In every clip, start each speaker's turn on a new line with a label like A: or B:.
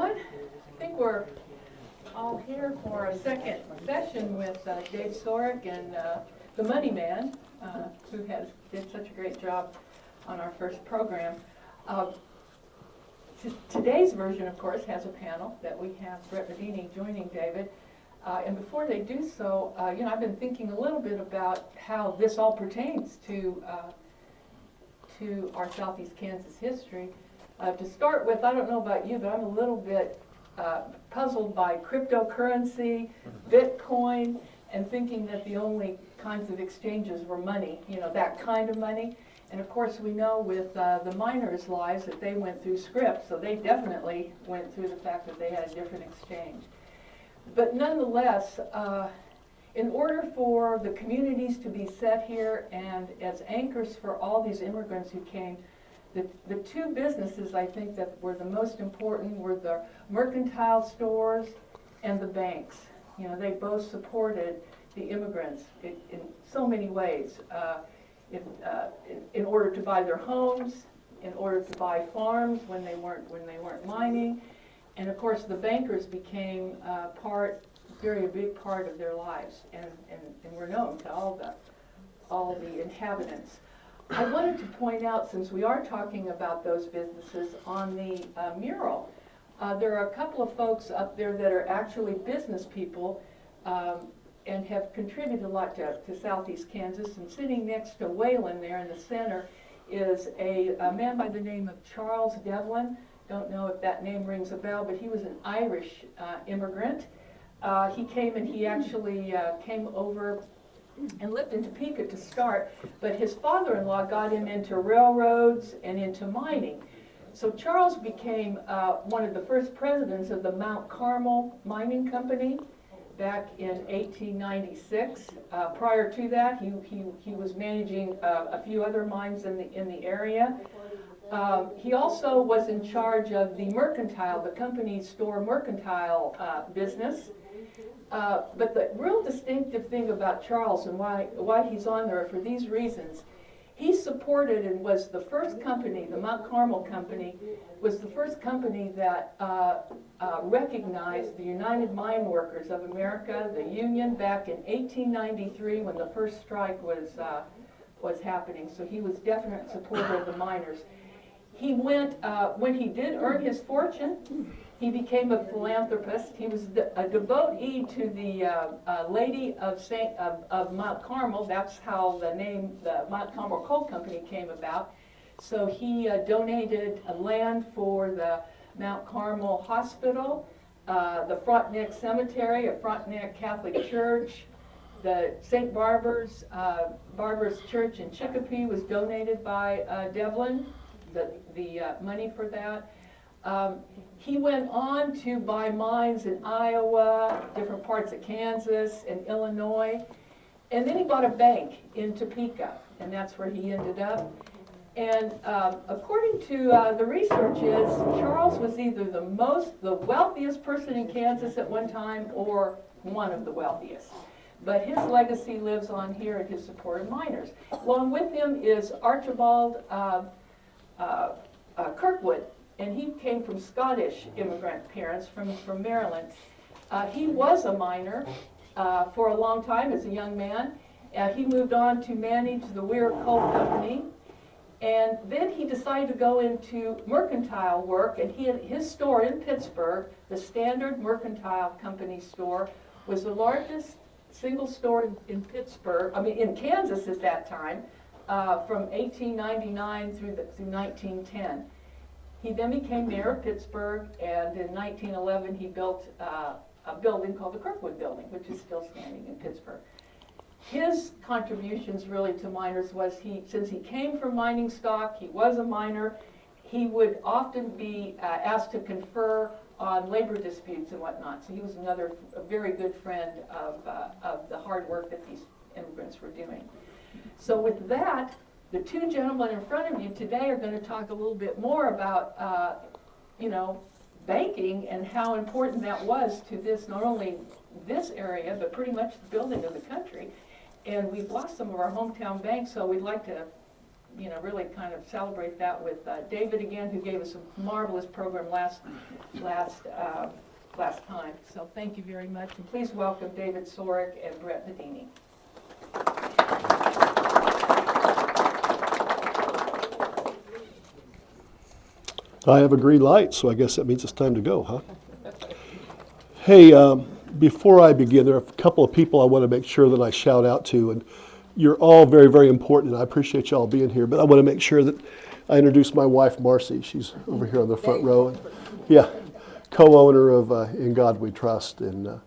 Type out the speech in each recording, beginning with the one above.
A: everyone. I think we're all here for a second session with Dave Sorrick and the Money Man, who did such a great job on our first program. Today's version, of course, has a panel that we have Brett Bedene joining David. And before they do so, I've been thinking a little bit about how this all pertains to our Southeast Kansas history. To start with, I don't know about you, but I'm a little bit puzzled by cryptocurrency, Bitcoin, and thinking that the only kinds of exchanges were money, that kind of money. And of course we know with the miners' lives that they went through script, so they definitely went through the fact that they had a different exchange. But nonetheless, in order for the communities to be set here and as anchors for all these immigrants who came, the two businesses I think that were the most important were the mercantile stores and the banks. They both supported the immigrants in so many ways. In order to buy their homes, in order to buy farms when they weren't mining, and of course the bankers became very big part of their lives, and were known to all the inhabitants. I wanted to point out, since we are talking about those businesses, on the mural, there are a couple of folks up there that are actually business people and have contributed a lot to Southeast Kansas. And sitting next to Waylon there in the center is a man by the name of Charles Devlin. Don't know if that name rings a bell, but he was an Irish immigrant. He came and he actually came over and lived in Topeka to start, but his father-in-law got him into railroads and into mining. So Charles became one of the first presidents of the Mount Carmel Mining Company back in 1896. Prior to that, he was managing a few other mines in the area. He also was in charge of the company store mercantile business. But the real distinctive thing about Charles and why he's on there are for these reasons. He supported and was the first company, the Mount Carmel Company, was the first company that recognized the United Mine Workers of America, the union, back in 1893 when the first strike was happening. So he was definite supporter of the miners. He went, when he did earn his fortune, he became a philanthropist. He was a devotee to the Lady of Mount Carmel. That's how the name, the Mount Carmel Coal Company, came about. So he donated land for the Mount Carmel Hospital, the Frontenac Cemetery, a Frontenac Catholic Church, the St. Barbara's Church in Chicopee was donated by Devlin, the money for that. He went on to buy mines in Iowa, different parts of Kansas and Illinois, and then he bought a bank in Topeka, and that's where he ended up. And according to the research Charles was either the wealthiest person in Kansas at one time or one of the wealthiest. But his legacy lives on here in his support of miners. Along with him is Archibald Kirkwood, and he came from Scottish immigrant parents from Maryland. He was a miner for a long time as a young man. He moved on to manage the Weir Coal Company, and then he decided to go into mercantile work, and his store in Pittsburgh, the Standard Mercantile Company store, was the largest single store in Kansas at that time, from 1899 through 1910. He then became mayor of Pittsburgh, and in 1911 he built a building called the Kirkwood Building, which is still standing in Pittsburgh. His contributions really to miners was since he came from mining stock, he was a miner, he would often be asked to confer on labor disputes and whatnot. So he was a very good friend of the hard work that these immigrants were doing. So with that, the two gentlemen in front of you today are going to talk a little bit more about, banking and how important that was to this, not only this area, but pretty much the building of the country. And we've lost some of our hometown banks, so we'd like to really kind of celebrate that with David again, who gave us a marvelous program last time. So thank you very much, and please welcome David Sorrick and Brett Bedene.
B: I have a green light, so I guess that means it's time to go, huh? Hey, before I begin, there are a couple of people I want to make sure that I shout out to, and you're all very, very important, and I appreciate y'all being here, but I want to make sure that I introduce my wife, Marcy. She's over here on the front row. And, yeah, co-owner of In God We Trust, and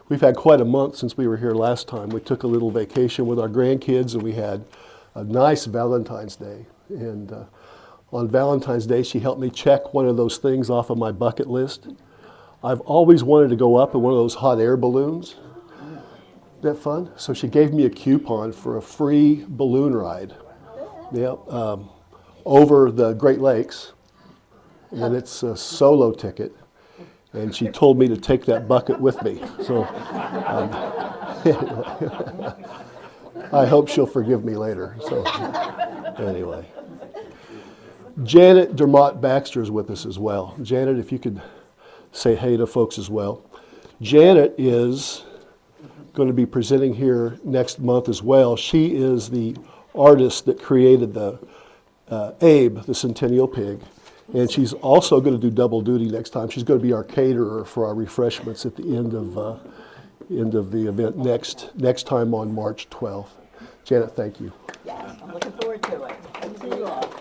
B: we've had quite a month since we were here last time. We took a little vacation with our grandkids, and we had a nice Valentine's Day, and on Valentine's Day, she helped me check one of those things off of my bucket list. I've always wanted to go up in one of those hot air balloons. Isn't that fun? So she gave me a coupon for a free balloon ride. Yep, over the Great Lakes, and it's a solo ticket. And she told me to take that bucket with me. So I hope she'll forgive me later. So anyway. Janet Dermott Baxter is with us as well. Janet, if you could say hey to folks as well. Janet is going to be presenting here next month as well. She is the artist that created the Abe, the Centennial Pig. And she's also going to do double duty next time. She's going to be our caterer for our refreshments at the end of the event next time on March 12th. Janet, thank you.
C: Yes, I'm looking forward to it. Thank you all.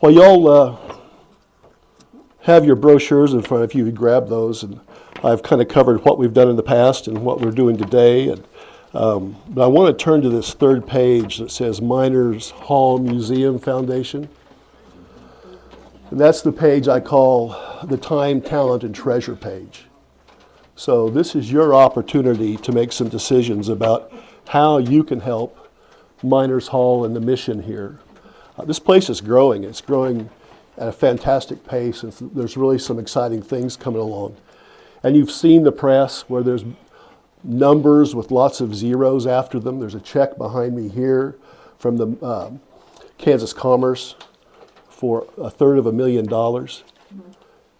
B: Well, y'all have your brochures in front of you. Grab those, and I've kind of covered what we've done in the past and what we're doing today. And but I want to turn to this third page that says Miners Hall Museum Foundation. And that's the page I call the Time, Talent, and Treasure page. So this is your opportunity to make some decisions about how you can help Miners Hall and the mission here. This place is growing. It's growing at a fantastic pace, and there's really some exciting things coming along. And you've seen the press where there's numbers with lots of zeros after them. There's a check behind me here from the Kansas Commerce for $250,000.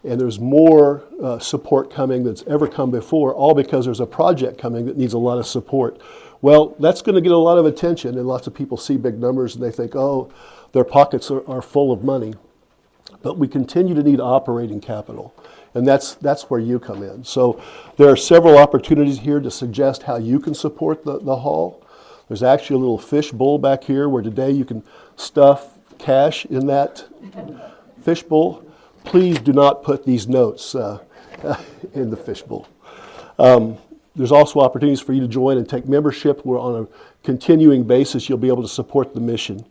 B: And there's more support coming that's ever come before, all because there's a project coming that needs a lot of support. Well, that's going to get a lot of attention, and lots of people see big numbers and they think, oh, their pockets are full of money. But we continue to need operating capital, and that's where you come in. So there are several opportunities here to suggest how you can support the hall. There's actually a little fish bowl back here where today you can stuff cash in that fish bowl. Please do not put these notes in the fish bowl. There's also opportunities for you to join and take membership where on a continuing basis you'll be able to support the mission.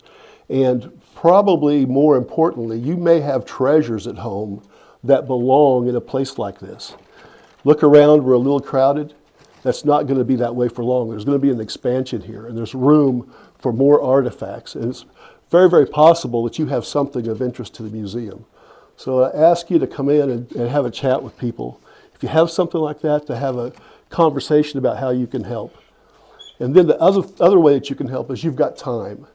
B: And probably more importantly, you may have treasures at home that belong in a place like this. Look around, we're a little crowded. That's not going to be that way for long. There's going to be an expansion here, and there's room for more artifacts. And it's very, very possible that you have something of interest to the museum. So I ask you to come in and have a chat with people. If you have something like that, to have a conversation about how you can help. And then the other way that you can help is you've got time.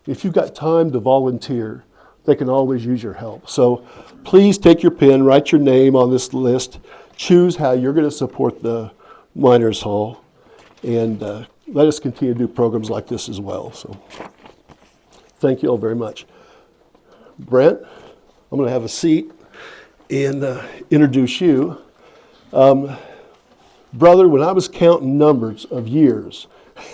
B: If you've got time to volunteer, they can always use your help. So please take your pen, write your name on this list, choose how you're going to support the Miners Hall, and let us continue to do programs like this as well. So thank you all very much. Brent, I'm going to have a seat and introduce you. Brother, when I was counting numbers of years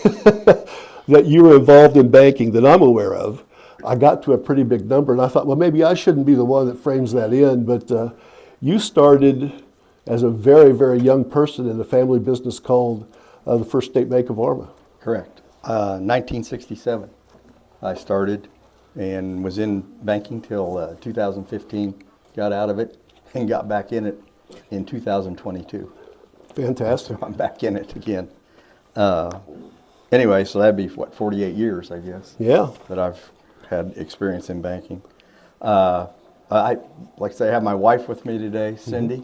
B: that you were involved in banking that I'm aware of, I got to a pretty big number, and I thought, well, maybe I shouldn't be the one that frames that in, but you started as a very, very young person in a family business called the First State Bank of Arma.
D: Correct. 1967 I started and was in banking till 2015, got out of it and got back in it in 2022.
B: Fantastic.
D: So I'm back in it again. Anyway, so that'd be, 48 years, I guess.
B: Yeah.
D: That I've had experience in banking. I like I say, I have my wife with me today, Cindy,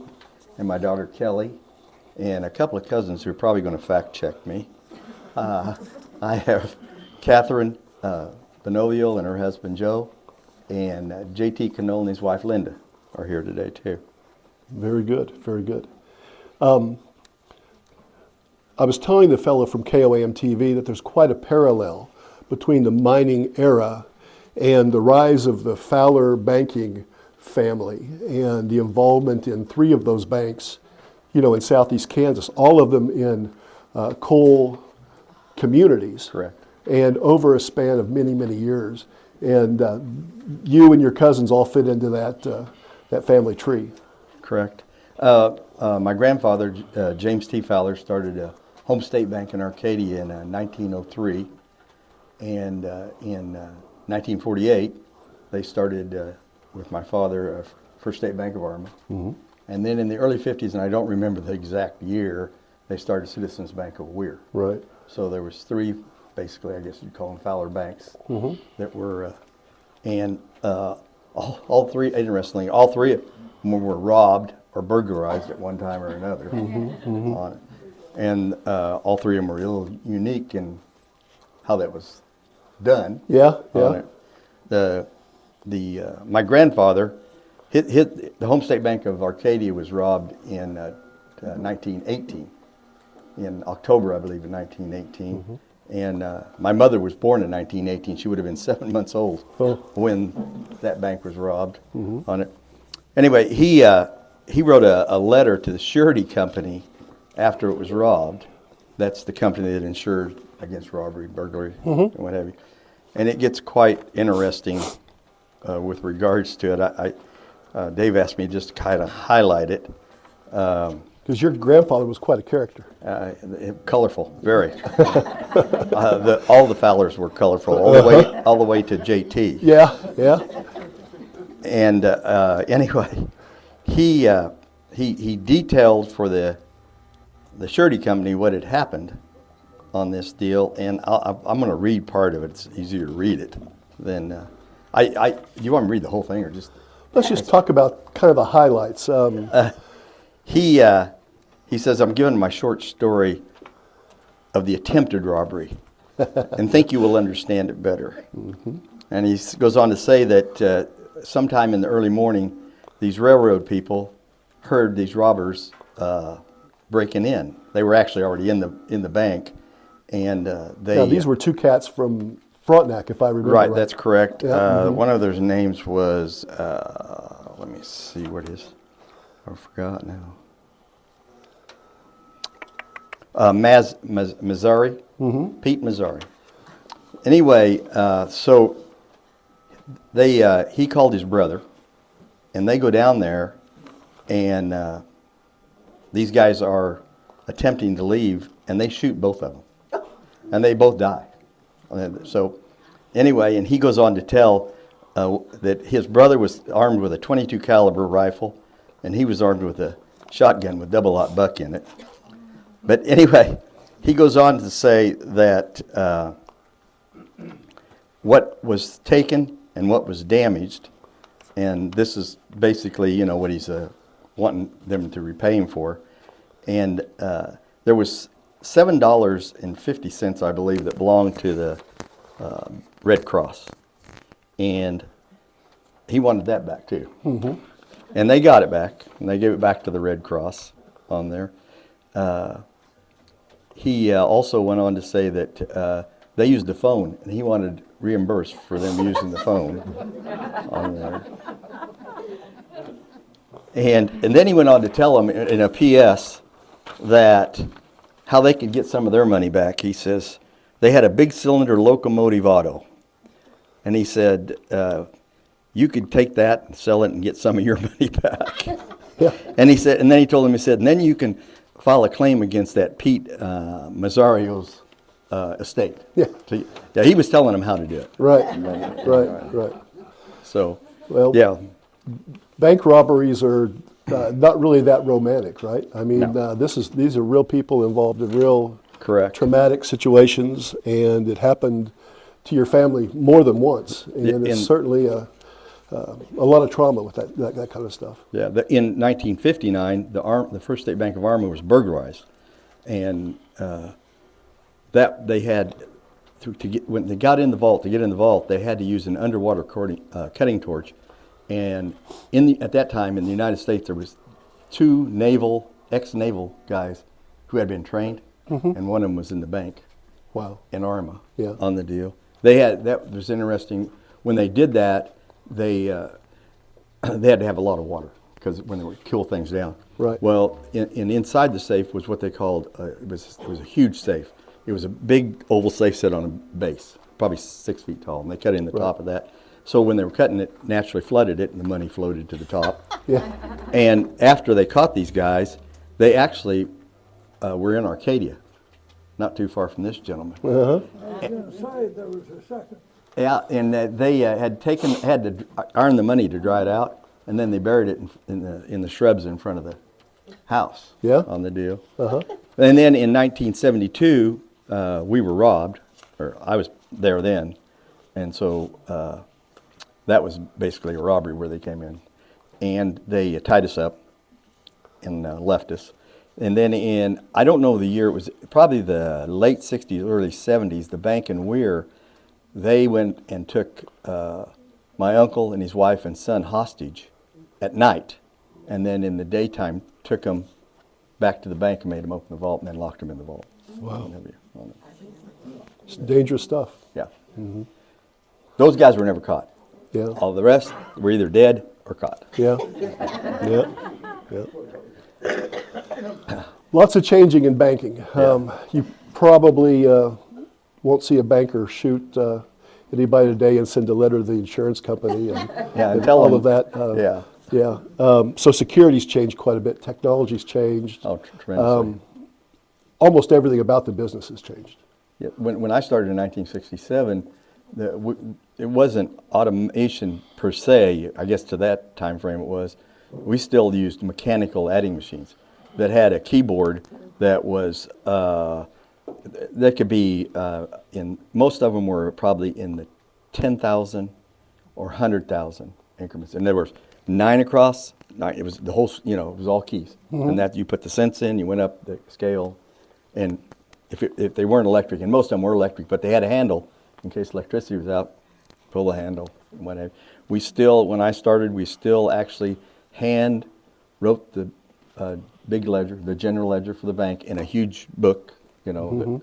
D: and my daughter Kelly, and a couple of cousins who are probably going to fact check me. I have Catherine Benoliel and her husband Joe, and J.T. Cannell and his wife Linda are here today too.
B: Very good, very good. I was telling the fellow from KOAM TV that there's quite a parallel between the mining era and the rise of the Fowler banking family and the involvement in 3 of those banks, in southeast Kansas, all of them in coal communities.
D: Correct.
B: And over a span of many, many years. And you and your cousins all fit into that family tree.
D: Correct. My grandfather, James T. Fowler, started a Home State Bank in Arcadia in 1903. And in 1948, they started with my father, First State Bank of Arma. Mm-hmm. And then in the early 50s, and I don't remember the exact year, they started Citizens Bank of Weir.
B: Right.
D: So there was 3, basically, I guess you'd call them Fowler banks,
B: Mm-hmm.
D: that were, and all 3, interestingly, all 3 of them were robbed or burglarized at one time or another. Mm-hmm. Mm-hmm. On it. And all 3 of them were a little unique in how that was done.
B: Yeah,
D: On
B: yeah.
D: it. My grandfather, the Home State Bank of Arcadia was robbed in 1918, in October, I believe, in 1918. Mm-hmm. And my mother was born in 1918. She would have been 7 months old when that bank was robbed. Mm-hmm. On it. Anyway, he wrote a letter to the surety company after it was robbed. That's the company that insured against robbery, burglary, mm-hmm. and what have you. And it gets quite interesting with regards to it. Dave asked me just to kind of highlight it.
B: Because your grandfather was quite a character.
D: Colorful, very. All the Fowlers were colorful, all the way to JT.
B: Yeah, yeah.
D: And anyway, he detailed for the surety company what had happened on this deal, and I'm going to read part of it. It's easier to read it than do you want me to read the whole thing or just?
B: Let's just talk about kind of the highlights.
D: He says, I'm giving my short story of the attempted robbery and think you will understand it better. Mm-hmm. And he goes on to say that sometime in the early morning, these railroad people heard these robbers breaking in. They were actually already in the bank, and
B: these were 2 cats from Frontenac, if I remember right.
D: Right, that's correct.
B: Yeah. Mm-hmm.
D: One of their names was, let me see what it is. I forgot now. Mazzari, mm-hmm. Pete Mazzari. Anyway, so he called his brother, and they go down there, and these guys are attempting to leave, and they shoot both of them, and they both die. So anyway, and he goes on to tell that his brother was armed with a .22 caliber rifle, and he was armed with a shotgun with double-aught buck in it. But anyway, he goes on to say that what was taken and what was damaged, and this is basically, what he's wanting them to repay him for. And there was $7.50, I believe, that belonged to the Red Cross. And he wanted that back too. Mm-hmm. And they got it back, and they gave it back to the Red Cross on there. He also went on to say that they used the phone, and he wanted reimbursed for them using the phone on there. And then he went on to tell them in a PS that how they could get some of their money back. He says they had a big cylinder locomotive auto, and he said you could take that and sell it and get some of your money back. Yeah. And he said, and then he told him, he said, and then you can file a claim against that Pete Mazzario's estate. Yeah. So, yeah, he was telling him how to do it.
B: Right, right.
D: So,
B: well,
D: yeah.
B: Bank robberies are not really that romantic, right? I mean,
D: No.
B: These are real people involved in real
D: Correct.
B: Traumatic situations, and it happened to your family more than once, and it's certainly a lot of trauma with that kind of stuff.
D: Yeah, in 1959, the First State Bank of Arma was burglarized, and that they had to get, when they got in the vault, to get in the vault, they had to use an underwater cutting torch. And at that time in the United States, there was two ex-naval guys who had been trained, and one of them was in the bank.
B: Wow.
D: In Arma.
B: Yeah.
D: On the deal. That was interesting. When they did that, they had to have a lot of water because when they would cool things down.
B: Right.
D: Well, inside the safe was what they called it was a huge safe. It was a big oval safe set on a base, probably 6 feet tall, and they cut in the top of that. So when they were cutting it, naturally flooded it, and the money floated to the top.
B: Yeah.
D: And after they caught these guys, they actually were in Arcadia, not too far from this gentleman.
B: Uh-huh.
E: Inside there was a second.
D: Yeah, and they had to iron the money to dry it out, and then they buried it in the shrubs in front of the house.
B: Yeah.
D: On the deal.
B: Uh-huh.
D: And then in 1972, we were robbed, or I was there then, and so that was basically a robbery where they came in, and they tied us up and left us. And then I don't know the year, it was probably the late 60s, early 70s, the bank in Weir, they went and took my uncle and his wife and son hostage at night, and then in the daytime took them back to the bank and made them open the vault and then locked them in the vault.
B: Wow. It's dangerous stuff.
D: Yeah. Those guys were never caught.
B: Yeah.
D: All the rest were either dead or caught.
B: Yeah. Yeah. Yeah. Lots of changing in banking. You probably won't see a banker shoot anybody today and send a letter to the insurance company and,
D: And tell
B: all
D: them.
B: of that.
D: Yeah.
B: Yeah. So security's changed quite a bit. Technology's changed.
D: Oh, tremendously.
B: Almost everything about the business has changed.
D: Yeah, when I started in 1967, it wasn't automation per se. I guess to that time frame it was. We still used mechanical adding machines that had a keyboard that was that could be in most of them were probably in the 10,000 or 100,000 increments. And there was 9 across. It was the whole. It was all keys. And that you put the cents in, you went up the scale, and if they weren't electric, and most of them were electric, but they had a handle in case electricity was out. Pull the handle, and whatever. When I started, we still actually hand wrote the big ledger, the general ledger for the bank in a huge book. That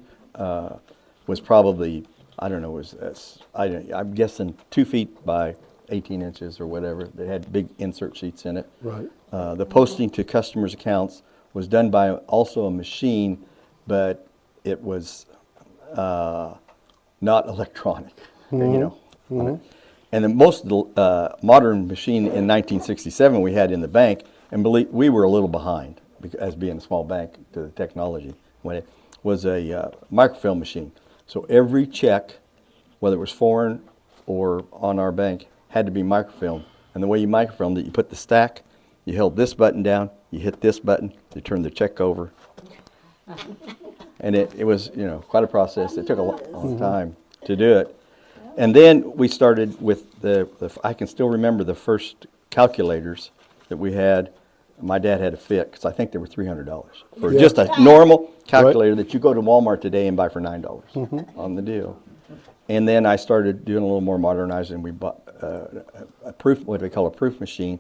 D: was probably I'm guessing 2 feet by 18 inches or whatever. They had big insert sheets in it.
B: Right.
D: The posting to customers' accounts was done by also a machine, but it was not electronic. And the most modern machine in 1967 we had in the bank, and we were a little behind as being a small bank to the technology, when it was a microfilm machine. So every check, whether it was foreign or on our bank, had to be microfilmed. And the way you microfilmed it, you put the stack, you held this button down, you hit this button, you turned the check over. And it was quite a process. It took a long time to do it. And then we started with I can still remember the first calculators that we had. My dad had a fit, because I think they were $300 for just a normal calculator that you go to Walmart today and buy for $9 on the deal. And then I started doing a little more modernizing. We bought what we call a proof machine,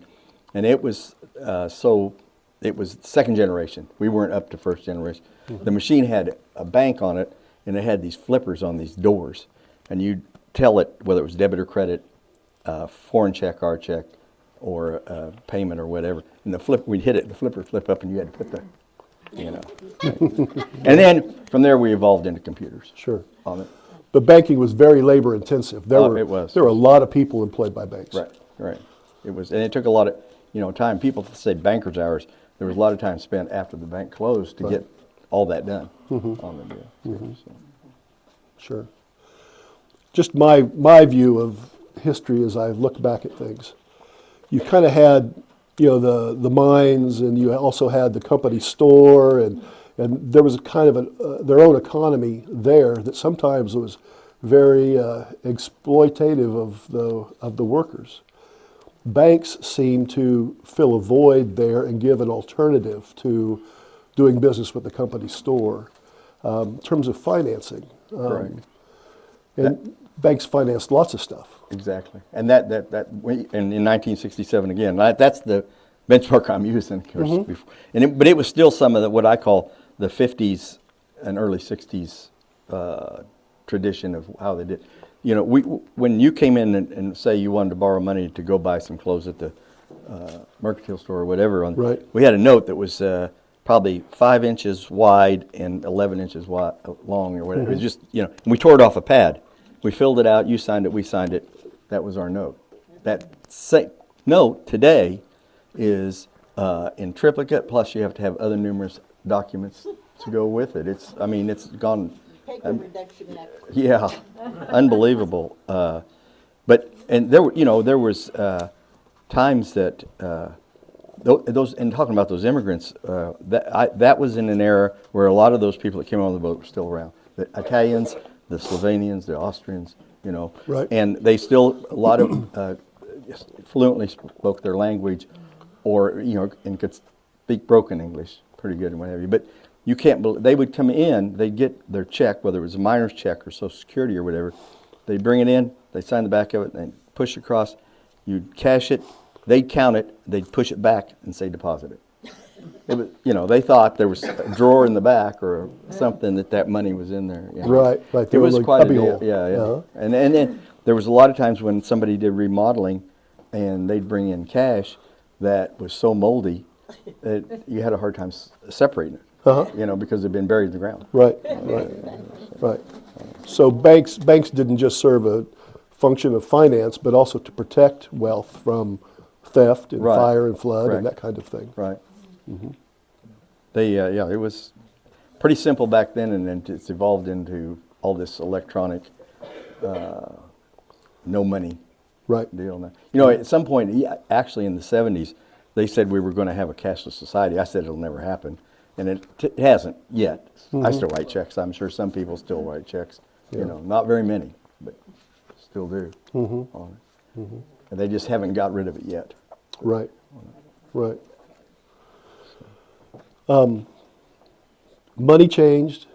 D: and it was it was second generation. We weren't up to first generation. The machine had a bank on it, and it had these flippers on these doors, and you'd tell it whether it was debit or credit, foreign check, our check, or payment or whatever. And we'd hit it, the flipper flip up, and you had to put the, And then from there we evolved into computers.
B: Sure.
D: On it.
B: But banking was very labor intensive.
D: It was.
B: There were a lot of people employed by banks.
D: Right. It was, and it took a lot of, time. People say banker's hours. There was a lot of time spent after the bank closed to get all that done on the deal. So.
B: Sure. Just my view of history as I look back at things. You kind of had, the mines, and you also had the company store, and there was a kind of their own economy there that sometimes was very exploitative of the workers. Banks seem to fill a void there and give an alternative to doing business with the company store in terms of financing.
D: Correct.
B: And banks financed lots of stuff.
D: Exactly. And in 1967 again, that's the benchmark I'm using. Of course, but it was still some of what I call the 50s and early 60s tradition of how they did. You know, when you came in and say you wanted to borrow money to go buy some clothes at the mercantile store or whatever,
B: Right.
D: we had a note that was probably 5 inches wide and 11 inches long or whatever. It was just, you know, and we tore it off a pad. We filled it out, you signed it, we signed it. That was our note. That same note today is in triplicate, plus you have to have other numerous documents to go with it. It's gone.
C: Paper reduction method.
D: Yeah, unbelievable. And there was times that those, and talking about those immigrants, that was in an era where a lot of those people that came on the boat were still around. The Italians, the Slovenians, the Austrians, you know,
B: Right.
D: and they still, a lot of them fluently spoke their language, or and could speak broken English pretty good and what have you. But you can't believe, they would come in, they'd get their check, whether it was a miner's check or Social Security or whatever. They'd bring it in, they'd sign the back of it, and they'd push it across. You'd cash it, they'd count it, they'd push it back and say deposit it. It was, they thought there was a drawer in the back or something that money was in there.
B: Right.
D: It
B: There
D: was
B: like
D: quite a
B: cubby
D: deal.
B: hole.
D: Yeah.
B: Uh-huh.
D: And then there was a lot of times when somebody did remodeling and they'd bring in cash that was so moldy that you had a hard time separating it.
B: Uh-huh.
D: Because it'd been buried in the ground.
B: Right. Right. So banks didn't just serve a function of finance, but also to protect wealth from theft and
D: Right.
B: fire and flood
D: Correct.
B: and that kind of thing.
D: Right. It was pretty simple back then, and then it's evolved into all this electronic, no money
B: Right.
D: deal now. At some point, actually in the 70s, they said we were going to have a cashless society. I said it'll never happen, and it hasn't yet. I still write checks. I'm sure some people still write checks.
B: Yeah.
D: Not very many, but still do on it. And they just haven't got rid of it yet.
B: Right. Right. Money changed,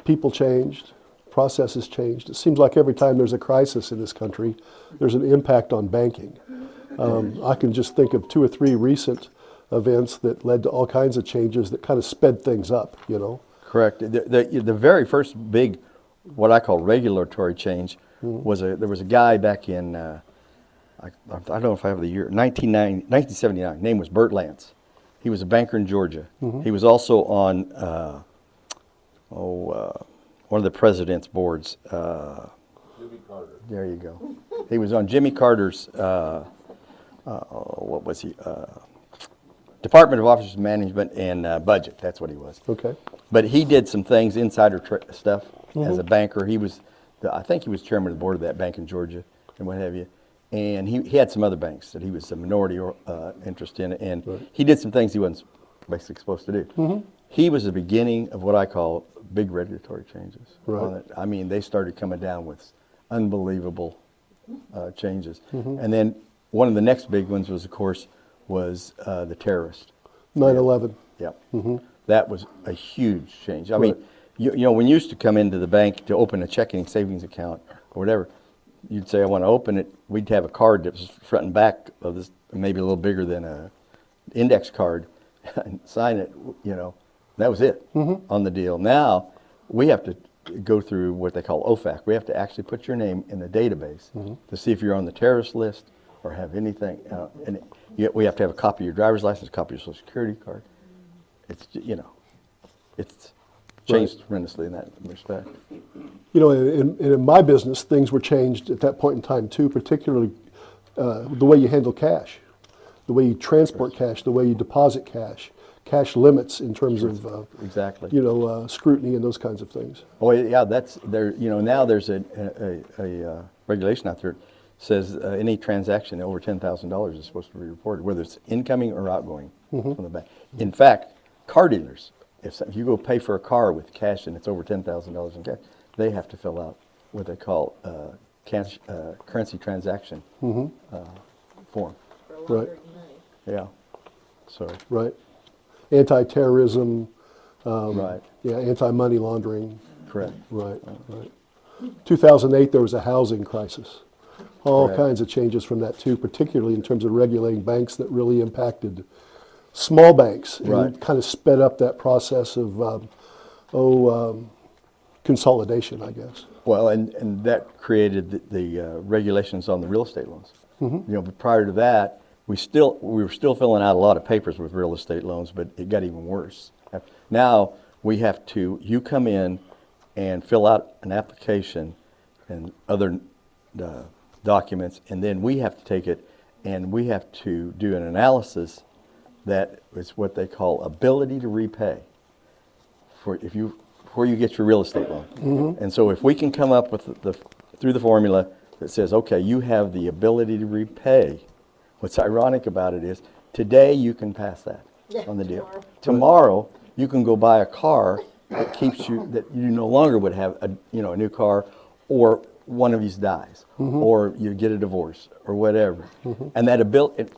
B: people changed, processes changed. It seems like every time there's a crisis in this country, there's an impact on banking. I can just think of 2 or 3 recent events that led to all kinds of changes that kind of sped things up,
D: Correct. The very first big, what I call regulatory change, was there was a guy back in, I don't know if I have the year, 1979. Name was Bert Lance. He was a banker in Georgia. He was also on one of the president's boards. Jimmy Carter. There you go. He was on Jimmy Carter's, what was he? Department of Office Management and Budget. That's what he was.
B: Okay.
D: But he did some things, insider stuff, as a banker. I think he was chairman of the board of that bank in Georgia and what have you. And he had some other banks that he was a minority interest in, and he did some things he wasn't basically supposed to do. He was the beginning of what I call big regulatory changes.
B: Right.
D: On it. I mean, they started coming down with unbelievable changes. And then one of the next big ones was, of course, the terrorist.
B: 9/11.
D: Yeah. That was a huge change. I mean, when you used to come into the bank to open a checking and savings account or whatever, you'd say, I want to open it. We'd have a card that was front and back of this, maybe a little bigger than an index card, and sign it, That was it on the deal. Now, we have to go through what they call OFAC. We have to actually put your name in the database to see if you're on the terrorist list or have anything. We have to have a copy of your driver's license, a copy of your Social Security card. It's, it's changed tremendously in that respect.
B: In my business, things were changed at that point in time too, particularly the way you handle cash, the way you transport cash, the way you deposit cash limits in terms of
D: exactly.
B: Scrutiny and those kinds of things.
D: Oh yeah, that's there. Now there's a regulation out there that says any transaction over $10,000 is supposed to be reported, whether it's incoming or outgoing from the bank. In fact, car dealers, if you go pay for a car with cash and it's over $10,000 in cash, they have to fill out what they call currency transaction form.
B: Right.
D: Yeah. So.
B: Right. Anti-terrorism.
D: Right.
B: Yeah. Anti-money laundering.
D: Correct.
B: Right. Right. 2008, there was a housing crisis. All
D: Correct.
B: kinds of changes from that too, particularly in terms of regulating banks that really impacted small banks. And
D: Right.
B: kind of sped up that process of, consolidation, I guess.
D: Well, and that created the regulations on the real estate loans. You know, but prior to that, we were still filling out a lot of papers with real estate loans, but it got even worse. Now you come in and fill out an application and other documents, and then we have to take it and we have to do an analysis that is what they call ability to repay before you get your real estate loan. And so if we can come up with through the formula that says, okay, you have the ability to repay, what's ironic about it is today you can pass that on the deal. Tomorrow you can go buy a car that you no longer would have a new car, or one of you dies, or you get a divorce, or whatever. And that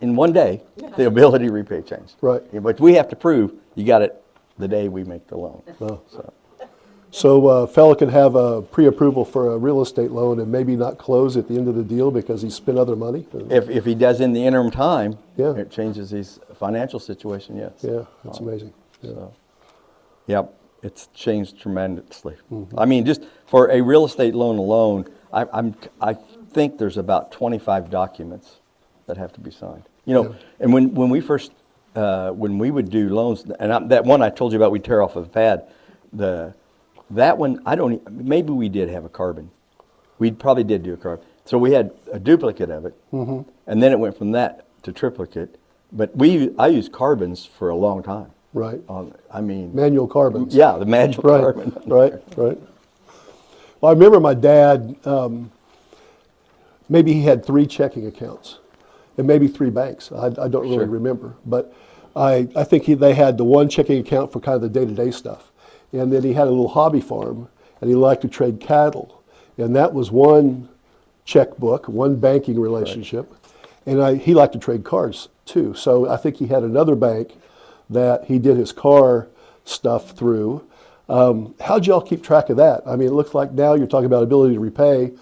D: in one day, the ability to repay changed.
B: Right.
D: Yeah, but we have to prove you got it the day we make the loan.
B: So a fella could have a pre-approval for a real estate loan and maybe not close at the end of the deal because he spent other money?
D: If he does in the interim time,
B: Yeah.
D: it changes his financial situation, yes.
B: Yeah, that's amazing. Yeah.
D: So, yep, it's changed tremendously. I mean, just for a real estate loan alone, I think there's about 25 documents that have to be signed. You know, and when we first when we would do loans, and that one I told you about, we tear off of the pad. That one maybe we did have a carbon. We probably did do a carbon. So we had a duplicate of it, and then it went from that to triplicate. But I used carbons for a long time.
B: Right.
D: I mean,
B: Manual carbons.
D: yeah, the magic
B: Right,
D: carbon.
B: right. Well, I remember my dad, maybe he had 3 checking accounts and maybe 3 banks. I don't really
D: Sure.
B: remember. But I think they had the one checking account for kind of the day-to-day stuff. And then he had a little hobby farm, and he liked to trade cattle. And that was one checkbook, one banking relationship. And he liked to trade cars too. So I think he had another bank that he did his car stuff through. How'd y'all keep track of that? I mean, it looks like now you're talking about ability to repay.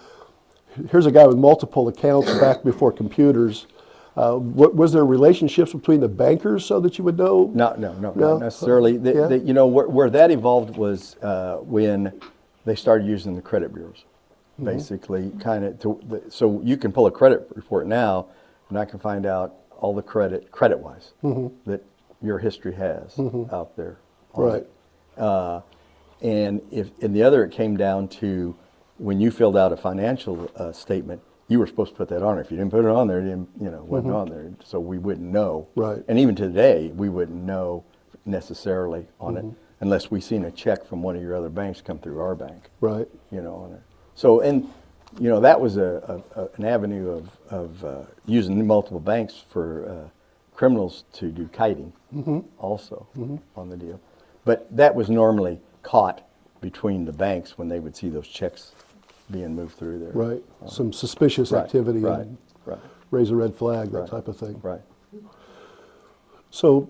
B: Here's a guy with multiple accounts back before computers. Was there relationships between the bankers so that you would know?
D: No, not necessarily. You know, where that evolved was when they started using the credit bureaus, basically, kind of. So you can pull a credit report now, and I can find out all the credit-wise, that your history has out there.
B: Right.
D: And the other, it came down to when you filled out a financial statement, you were supposed to put that on there. If you didn't put it on there, it wasn't on there. So we wouldn't know.
B: Right.
D: And even today, we wouldn't know necessarily on it unless we seen a check from one of your other banks come through our bank.
B: Right.
D: You know, on it. So, and you know, that was an avenue of using multiple banks for criminals to do kiting also on the deal. But that was normally caught between the banks when they would see those checks being moved through there.
B: Right. Some suspicious
D: Right,
B: activity
D: right,
B: and
D: right,
B: raise a red flag, that
D: Right.
B: type of thing.
D: right.
B: So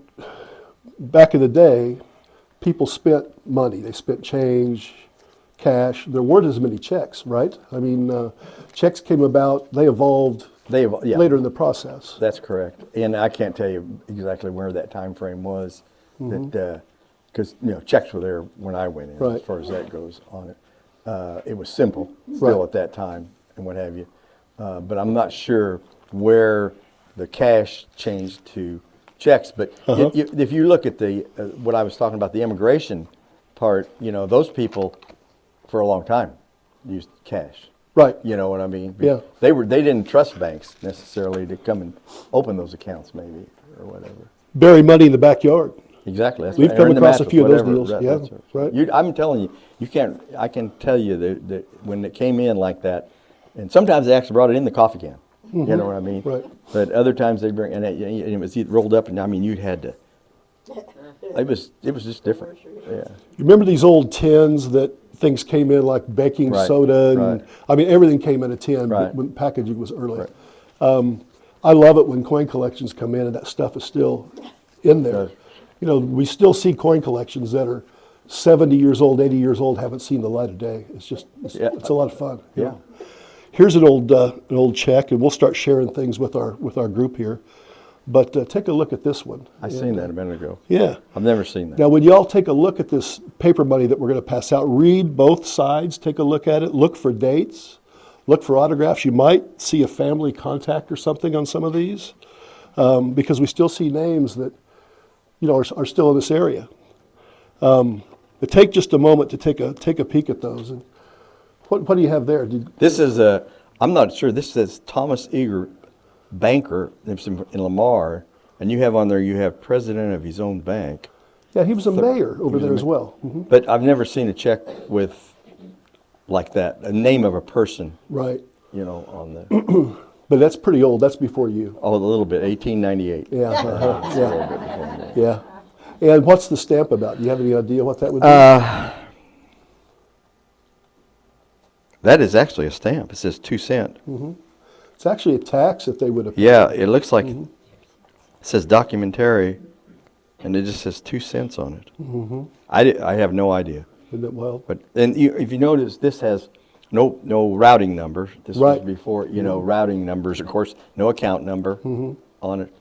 B: back in the day, people spent money. They spent change, cash. There weren't as many checks, right? I mean, checks came about, they evolved
D: Yeah,
B: later in the process.
D: that's correct. And I can't tell you exactly where that time frame was, because checks were there when I went in,
B: Right.
D: as far as that goes on it. It was simple still
B: Right.
D: at that time and what have you. But I'm not sure where the cash changed to checks. But if you look at what I was talking about, the immigration part, those people for a long time used cash.
B: Right.
D: You know what I mean?
B: Yeah.
D: They didn't trust banks necessarily to come and open those accounts maybe or whatever.
B: Bury money in the backyard.
D: Exactly. That's
B: We've
D: right.
B: come
D: Or in the
B: across a
D: mattress,
B: few of those
D: whatever.
B: deals. Yeah,
D: That's
B: right.
D: I'm telling you, you can't. I can tell you that when it came in like that, and sometimes they actually brought it in the coffee can. You know what I mean?
B: Right.
D: But other times they bring and it was either rolled up, and I mean you had to. It was just different. Yeah.
B: You remember these old tins that things came in like baking
D: Right,
B: soda? And,
D: right.
B: I mean, everything came in a tin
D: Right.
B: when packaging was early.
D: Right.
B: I love it when coin collections come in and that stuff is still in there.
D: Does.
B: We still see coin collections that are 70 years old, 80 years old haven't seen the light of day. It's just,
D: Yeah.
B: it's a lot of fun. you
D: Yeah.
B: know. Here's an old check, and we'll start sharing things with our group here. But take a look at this one.
D: I seen that a minute ago.
B: Yeah.
D: I've never seen that.
B: Now, when y'all take a look at this paper money that we're going to pass out, read both sides, take a look at it, look for dates, look for autographs. You might see a family contact or something on some of these, because we still see names that, are still in this area. But take just a moment to take a peek at those. And what do you have there?
D: This is I'm not sure, this says Thomas Eager, banker, it's in Lamar, and you have on there, you have president of his own bank.
B: Yeah, he was a mayor over there as well.
D: But I've never seen a check with, like that, a name of a person,
B: Right.
D: on the,
B: But that's pretty old. That's before you.
D: a little bit, 1898.
B: Yeah.
D: It's a little bit before me.
B: Yeah. And what's the stamp about? Do you have any idea what that would be?
D: That is actually a stamp. It says 2 cent.
B: It's actually a tax if they would have.
D: Yeah, it looks like, it says documentary, and it just says 2 cents on it. I have no idea.
B: Isn't it wild?
D: But then if you notice, this has no routing number. This was
B: Right.
D: before, routing numbers, of course, no account number on it.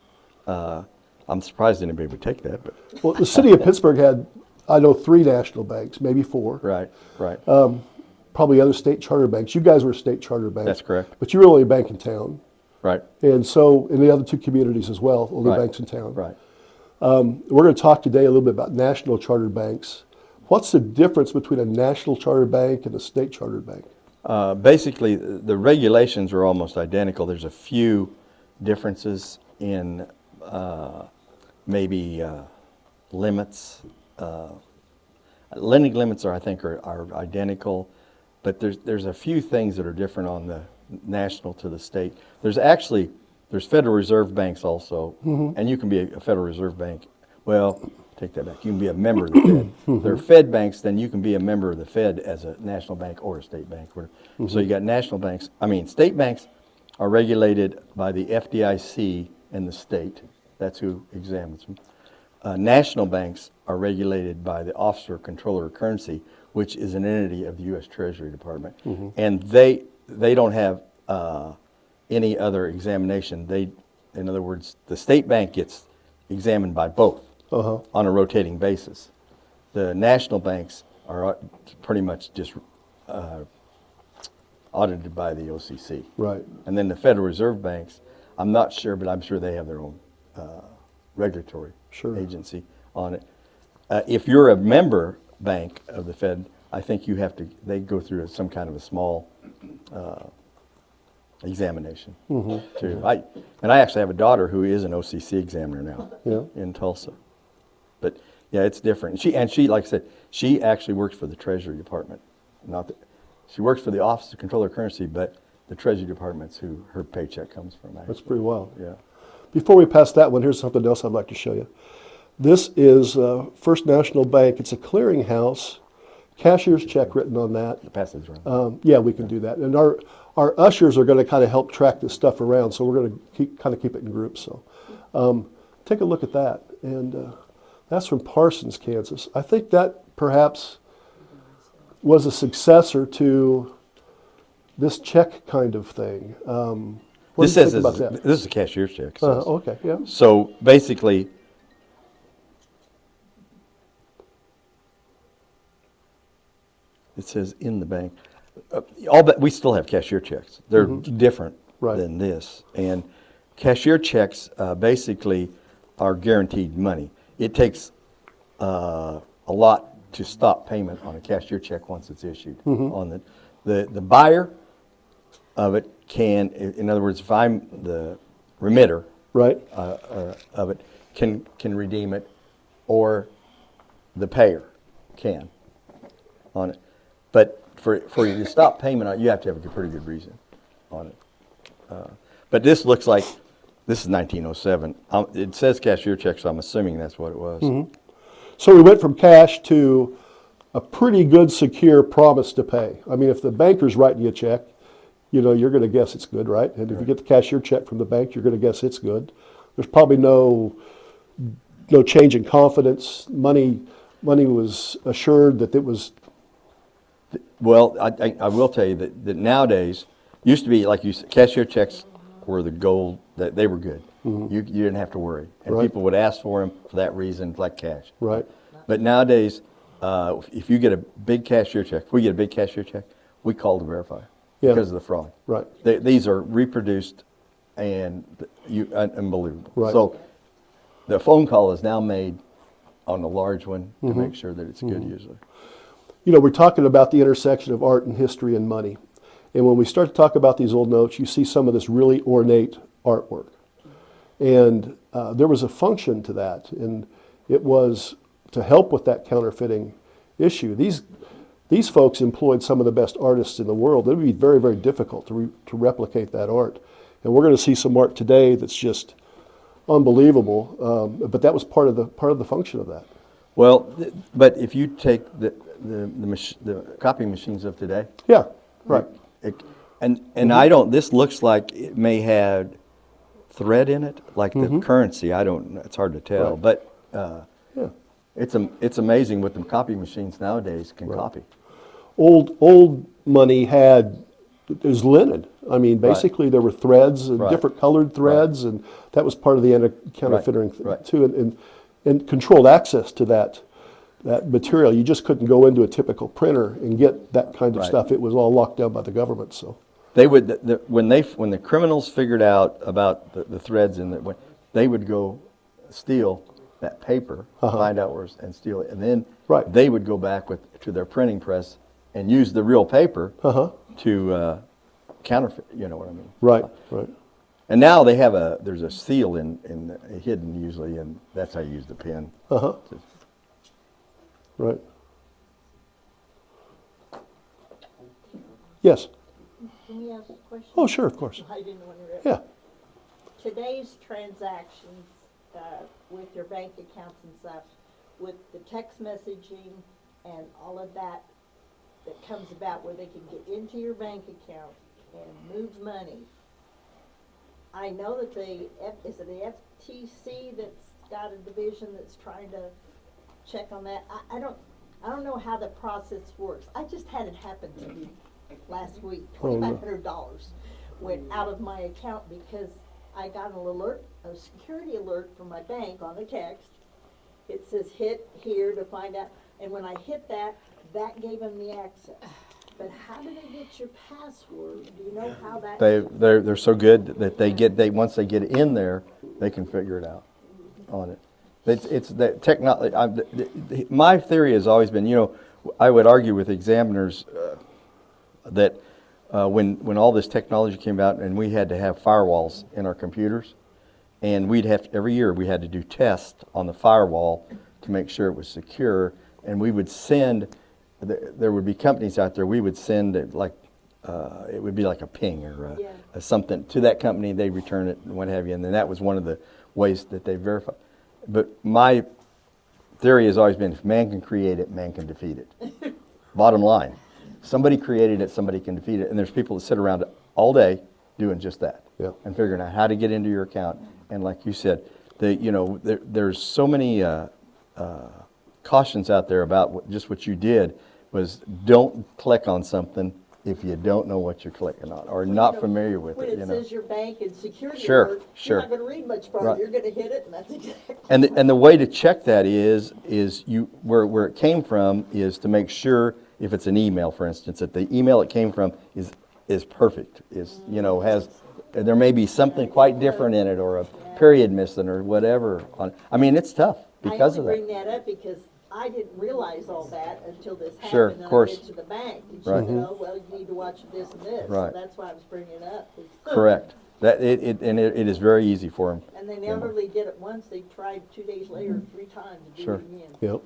D: I'm surprised anybody would take that, but,
B: Well, the city of Pittsburgh had, I know, 3 national banks, maybe 4.
D: right.
B: Probably other state charter banks. You guys were a state charter bank.
D: That's correct.
B: But you were only a bank in town.
D: Right,
B: And so, in the other 2 communities as well, only
D: Right.
B: banks in town.
D: right.
B: We're going to talk today a little bit about national charter banks. What's the difference between a national charter bank and a state charter bank?
D: Basically, the regulations are almost identical. There's a few differences in maybe limits. Lending limits I think are identical, but there's a few things that are different on the national to the state. There's Federal Reserve banks also, and you can be a Federal Reserve bank. Well, take that back. You can be a member of the Fed. There are Fed banks, then you can be a member of the Fed as a national bank or a state bank. So you got national banks. State banks are regulated by the FDIC and the state. That's who examines them. National banks are regulated by the Officer of Controller of Currency, which is an entity of the U.S. Treasury Department. And they don't have any other examination. In other words, the state bank gets examined by both on a rotating basis. The national banks are pretty much just audited by the OCC.
B: Right.
D: And then the Federal Reserve banks, I'm not sure, but I'm sure they have their own regulatory agency on it. If you're a member bank of the Fed, I think they go through some kind of a small examination too. I actually have a daughter who is an OCC examiner now in Tulsa. But yeah, it's different. She, like I said, she actually works for the Treasury Department. She works for the Office of Controller of Currency, but the Treasury Department's who her paycheck comes from. Actually.
B: That's pretty wild.
D: Yeah.
B: Before we pass that one, here's something else I'd like to show you. This is First National Bank. It's a clearinghouse. Cashier's check written on that.
D: The passage around.
B: Yeah, we can do that. And our ushers are going to kind of help track this stuff around, so we're going to keep it in groups. So take a look at that. And that's from Parsons, Kansas. I think that perhaps was a successor to this check kind of thing. What
D: This
B: do you
D: says
B: think about that?
D: this is a cashier's check. it says.
B: Okay, yeah.
D: So basically, it says in the bank. We still have cashier checks. They're different
B: Right.
D: than this. And cashier checks basically are guaranteed money. It takes a lot to stop payment on a cashier check once it's issued. On the buyer of it can, in other words, if I'm the remitter
B: Right.
D: of it, can redeem it, or the payer can on it. But for you to stop payment on it, you have to have a pretty good reason on it. But this looks like, this is 1907. It says cashier check, so I'm assuming that's what it was.
B: So we went from cash to a pretty good secure promise to pay. I mean, if the banker's writing you a check, you're going to guess it's good, right? And if you get the cashier check from the bank, you're going to guess it's good. There's probably no change in confidence. Money money was assured that it was,
D: Well, I will tell you that nowadays, used to be, like you said, cashier checks were the gold, that they were good. You didn't have to worry. And
B: Right.
D: people would ask for them for that reason, like cash.
B: right?
D: But nowadays, if you get a big cashier check, if we get a big cashier check, we call to verify
B: Yeah.
D: because of the fraud.
B: Right.
D: These are reproduced and unbelievable.
B: Right.
D: So the phone call is now made on the large one to make sure that it's good usually.
B: You know, we're talking about the intersection of art and history and money. And when we start to talk about these old notes, you see some of this really ornate artwork. And there was a function to that, and it was to help with that counterfeiting issue. These folks employed some of the best artists in the world. It would be very, very difficult to replicate that art. And we're going to see some art today that's just unbelievable. But that was part of the function of that.
D: Well, but if you take the copying machines of today,
B: Yeah, right.
D: and I don't. This looks like it may have thread in it, like the currency. I don't. It's hard to tell,
B: Right.
D: but
B: Yeah.
D: it's amazing what the copy machines nowadays can copy.
B: Old money had, it was linen. I mean, basically there were threads and
D: Right.
B: different colored threads, and that was part of the counterfeiting
D: Right.
B: too, and controlled access to that material. You just couldn't go into a typical printer and get that kind of
D: Right.
B: stuff. It was all locked down by the government. So
D: They would when the criminals figured out about the threads in the, they would go steal that paper, find out where and steal it, and then
B: Right.
D: they would go back to their printing press and use the real paper to counterfeit. You know what I mean?
B: right.
D: And now they have there's a seal hidden usually, and that's how you use the pen.
B: Right. Yes.
C: Can we ask a question?
B: Oh, sure, of course.
C: I didn't want to.
B: Yeah.
C: Today's transactions with your bank accounts and stuff, with the text messaging and all of that comes about where they can get into your bank account and move money. I know that is it the FTC that's got a division that's trying to check on that? I don't know how the process works. I just had it happen to me last week. $2,500 went out of my account because I got an alert, a security alert from my bank on the text. It says hit here to find out, and when I hit that gave them the access. But how do they get your password? Do you know how that?
D: They're so good that once they get in there, they can figure it out on it. It's that technology. My theory has always been, I would argue with examiners that when all this technology came out and we had to have firewalls in our computers, and every year we had to do tests on the firewall to make sure it was secure, and we would send. There would be companies out there. We would send it it would be like a ping or something to that company. They return it and what have you, and then that was one of the ways that they verify. But my theory has always been: if man can create it, man can defeat it. Bottom line, somebody created it, somebody can defeat it, and there's people that sit around all day doing just that and figuring out how to get into your account. And like you said, there's so many cautions out there about just what you did. Was don't click on something if you don't know what you're clicking on or not familiar with
C: when
D: it.
C: it says your bank and security
D: Sure,
C: alert,
D: sure.
C: you're not going to read much farther.
D: Right.
C: You're going to hit it, and that's exactly.
D: And the way to check that is you where it came from is to make sure if it's an email, for instance, that the email it came from is perfect. Has there may be something quite different in it or a period missing or whatever. I mean, it's tough because
C: I
D: of
C: only
D: that.
C: bring that up because I didn't realize all that until this happened.
D: Sure,
C: and
D: of course.
C: I went to the bank and she
D: Right.
C: said, "Oh, well, you need to watch this and this."
D: Right.
C: So that's why I was bringing it up.
D: Correct. That it is very easy for them.
C: And they never really did it once. They tried 2 days later 3 times to do
D: Sure.
C: it again.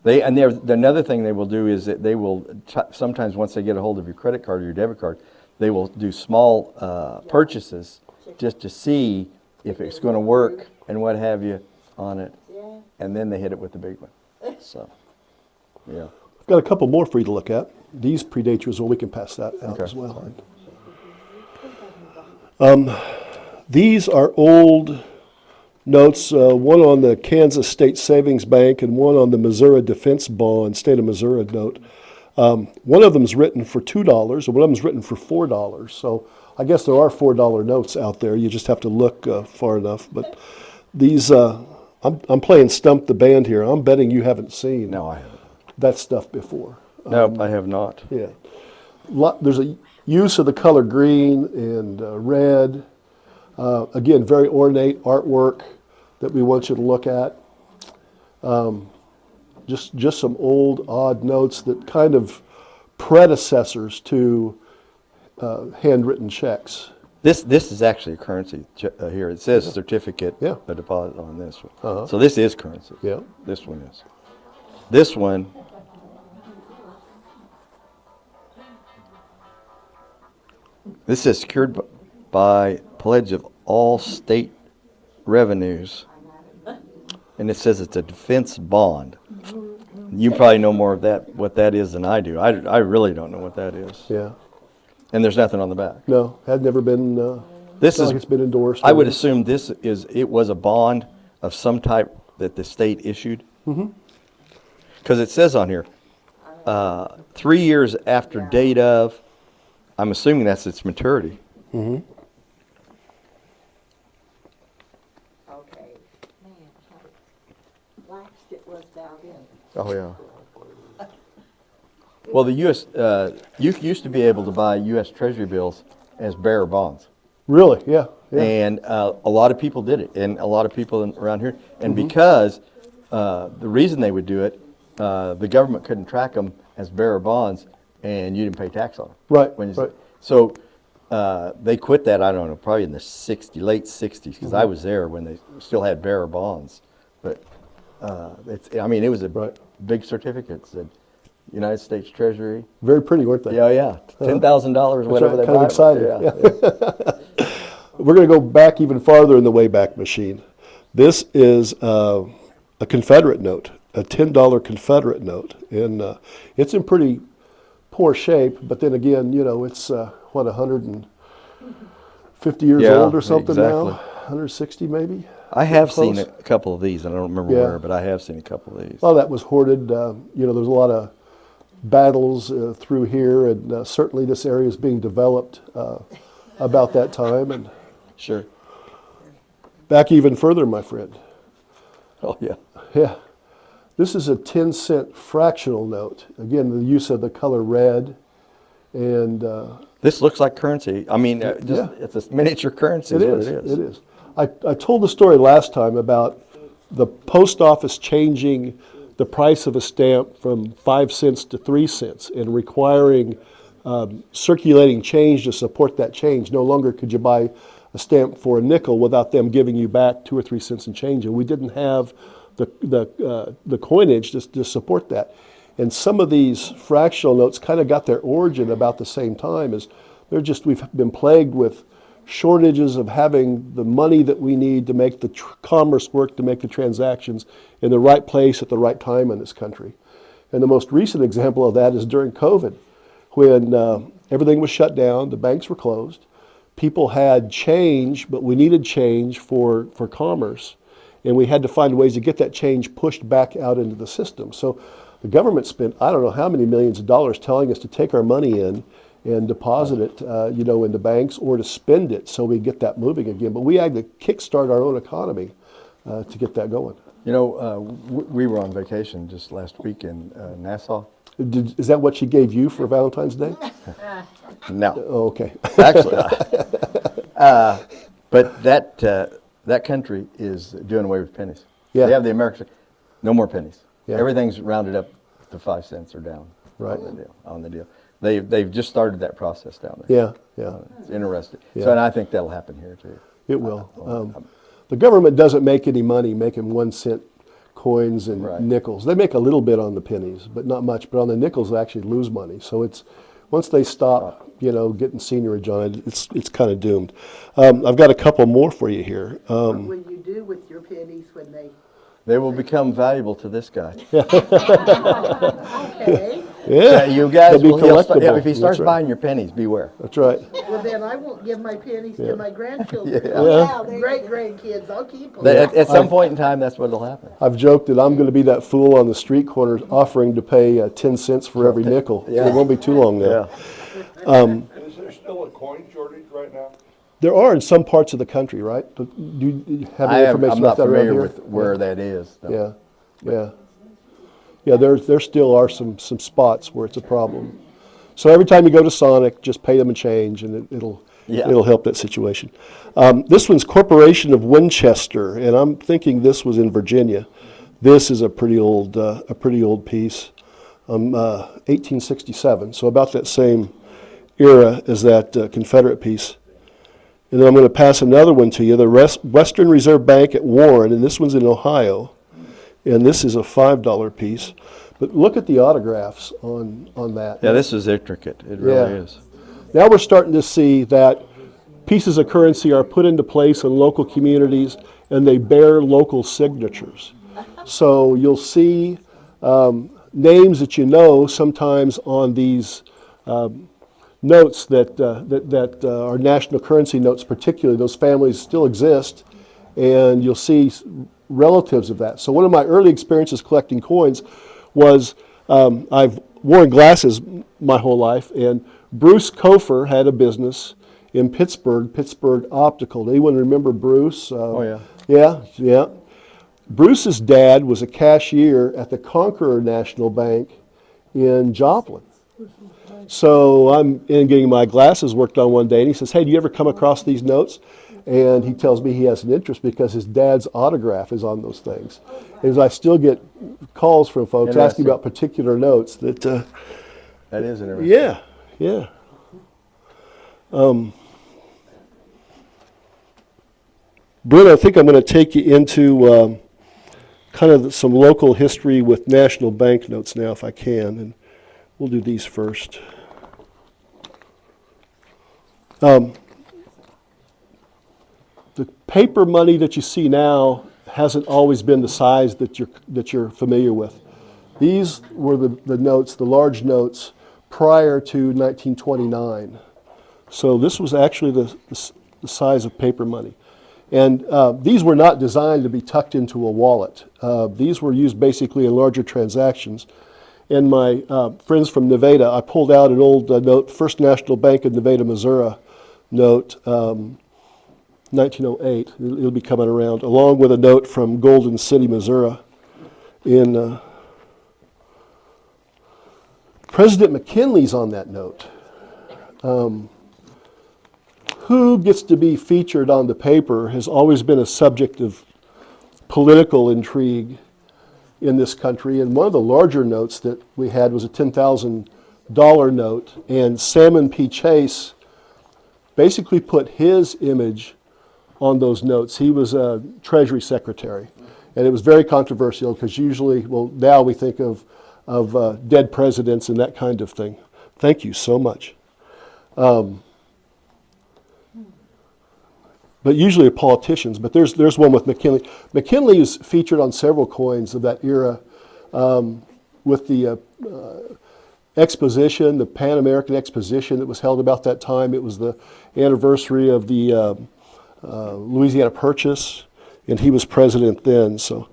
B: Yep.
D: Another thing they will do is that they will sometimes once they get a hold of your credit card or your debit card, they will do small purchases just to see if it's going to work and what have you on it,
C: Yeah.
D: and then they hit it with the big one. So, yeah.
B: I've got a couple more for you to look at. These predate you as well. We can pass that out
D: Okay.
B: as well. These are old notes, one on the Kansas State Savings Bank and one on the Missouri Defense Bond, State of Missouri note. One of them's written for $2 and one of them's written for $4. So I guess there are $4 notes out there. You just have to look far enough. But these, I'm playing Stump the Band here. I'm betting you haven't seen
D: No, I haven't.
B: that stuff before.
D: No, I have not.
B: Yeah. There's a use of the color green and red. Again, very ornate artwork that we want you to look at. Just some old, odd notes that kind of predecessors to handwritten checks.
D: This is actually a currency here. It says certificate
B: Yeah.
D: of deposit on this one.
B: Uh-huh.
D: So this is currency.
B: Yeah.
D: This one is. This one, this is secured by pledge of all state revenues. And it says it's a defense bond. You probably know more of that, what that is than I do. I really don't know what that is.
B: Yeah.
D: And there's nothing on the back.
B: No, had never been.
D: This
B: it's not
D: is,
B: like it's been endorsed.
D: I
B: or
D: would
B: anything.
D: assume it was a bond of some type that the state issued. Because it says on here, 3 years after date of, I'm assuming that's its maturity.
C: Okay. Man, how waxed it was down in.
D: Oh, yeah. Well, the U.S., you used to be able to buy U.S. Treasury bills as bearer bonds.
B: Really? Yeah. Yeah.
D: And a lot of people did it, and a lot of people around here. And because the reason they would do it, the government couldn't track them as bearer bonds, and you didn't pay tax on them.
B: Right,
D: When you,
B: right.
D: So they quit that, I don't know, probably in the late 60s, because I was there when they still had bearer bonds. But it was a
B: Right.
D: big certificate. It said United States Treasury.
B: Very pretty, weren't they?
D: Yeah. $10,000, whatever
B: right,
D: they
B: kind of
D: buy.
B: excited,
D: Yeah.
B: We're going to go back even farther in the Wayback Machine. This is a Confederate note, a $10 Confederate note. And it's in pretty poor shape, but then again, it's, 150 years
D: Yeah,
B: old or something
D: exactly.
B: now? 160 maybe?
D: I have
B: Close.
D: seen a couple of these. I don't remember
B: Yeah.
D: where, but I have seen a couple of these.
B: Well, that was hoarded. There's a lot of battles through here, and certainly this area is being developed about that time. And
D: Sure.
B: back even further, my friend.
D: Oh, yeah.
B: Yeah. This is a 10-cent fractional note. Again, the use of the color red. And
D: This looks like currency. I mean,
B: Yeah.
D: it's a miniature currency
B: it
D: is what
B: is.
D: it is.
B: It is. I told the story last time about the post office changing the price of a stamp from 5 cents to 3 cents and requiring circulating change to support that change. No longer could you buy a stamp for a nickel without them giving you back 2 or 3 cents in change. And we didn't have the coinage to support that. And some of these fractional notes kind of got their origin about the same time as we've been plagued with shortages of having the money that we need to make the commerce work, to make the transactions in the right place at the right time in this country. And the most recent example of that is during COVID, when everything was shut down, the banks were closed, people had change, but we needed change for commerce, and we had to find ways to get that change pushed back out into the system. So the government spent, I don't know how many millions of dollars telling us to take our money in and deposit it, into banks, or to spend it so we get that moving again. But we had to kickstart our own economy to get that going.
D: We were on vacation just last week in Nassau.
B: Is that what she gave you for Valentine's Day?
D: No,
B: Oh, okay.
D: actually, but that country is doing away with pennies.
B: Yeah.
D: They have the American, no more pennies.
B: Yeah.
D: Everything's rounded up to 5 cents or down.
B: Right.
D: On the deal. They've just started that process down there.
B: Yeah, yeah,
D: It's interesting.
B: Yeah.
D: So, and I think that'll happen here too.
B: it will. The government doesn't make any money making 1 cent coins and
D: Right.
B: nickels. They make a little bit on the pennies, but not much. But on the nickels, they actually lose money. So it's once they stop, getting seniorage on it, it's kind of doomed. I've got a couple more for you here.
F: What will you do with your pennies when they?
D: They will become valuable to this guy.
F: Okay.
B: Yeah,
D: You guys
B: they'll be
D: will, if he
B: collectible.
D: starts
B: That's right.
D: buying your pennies, beware.
B: That's right.
F: Well, then I won't give my pennies
B: Yeah.
F: to my grandchildren.
D: Yeah.
C: Yeah, there you
F: Great
C: go.
F: grandkids, I'll keep them.
D: At some point in time, that's what'll happen.
B: I've joked that I'm going to be that fool on the street corner offering to pay 10 cents for every nickel.
D: Yeah.
B: It won't be too long now.
G: Is there still a coin shortage right now?
B: There are in some parts of the country, right? But do you have any information
D: I'm
B: about
D: not
B: that around
D: familiar
B: here?
D: with where that is. No.
B: Yeah. There still are some spots where it's a problem. So every time you go to Sonic, just pay them a change, and it'll help that situation. This one's Corporation of Winchester, and I'm thinking this was in Virginia. This is a pretty old piece, 1867. So about that same era as that Confederate piece. And then I'm going to pass another one to you, the Western Reserve Bank at Warren, and this one's in Ohio. And this is a $5 piece. But look at the autographs on that.
D: Yeah, this is intricate. It really
B: Yeah.
D: is.
B: Now we're starting to see that pieces of currency are put into place in local communities and they bear local signatures. So you'll see names that you know sometimes on these notes that are national currency notes, particularly. Those families still exist, and you'll see relatives of that. So one of my early experiences collecting coins was I've worn glasses my whole life, and Bruce Kofer had a business in Pittsburgh Optical. Anyone remember Bruce?
D: Oh, yeah.
B: Yeah. Bruce's dad was a cashier at the Conqueror National Bank in Joplin. So I'm in getting my glasses worked on one day, and he says, "Hey, do you ever come across these notes?" And he tells me he has an interest because his dad's autograph is on those things. And I still get calls from folks asking
D: Interesting.
B: about particular notes that,
D: That is interesting.
B: yeah. Brent, I think I'm going to take you into kind of some local history with national banknotes now, if I can, and we'll do these first. The paper money that you see now hasn't always been the size that you're familiar with. These were the notes, the large notes, prior to 1929. So this was actually the size of paper money. And these were not designed to be tucked into a wallet. These were used basically in larger transactions. And my friends from Nevada, I pulled out an old note, First National Bank of Nevada, Missouri note, 1908. It'll be coming around, along with a note from Golden City, Missouri. In President McKinley's on that note. Who gets to be featured on the paper has always been a subject of political intrigue in this country. And one of the larger notes that we had was a $10,000 note. And Salmon P. Chase basically put his image on those notes. He was a Treasury Secretary. And it was very controversial because usually, well, now we think of dead presidents and that kind of thing. Thank you so much. But usually politicians. But there's one with McKinley. McKinley is featured on several coins of that era with the exposition, the Pan American Exposition that was held about that time. It was the anniversary of the Louisiana Purchase, and he was president then. So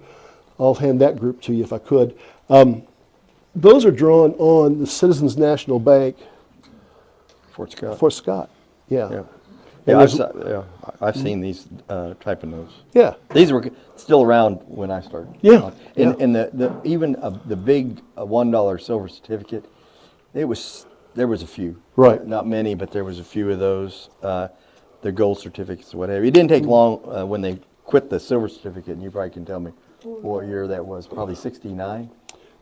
B: I'll hand that group to you if I could. Those are drawn on the Citizens National Bank,
D: Fort Scott.
B: Fort Scott. Yeah.
D: Yeah.
B: And
D: I've seen these type of notes.
B: Yeah.
D: These were still around when I started.
B: Yeah,
D: And,
B: yeah.
D: and even the big $1 silver certificate, there was a few.
B: Right.
D: Not many, but there was a few of those. The gold certificates, whatever. It didn't take long when they quit the silver certificate, and you probably can tell me what year that was. Probably 69.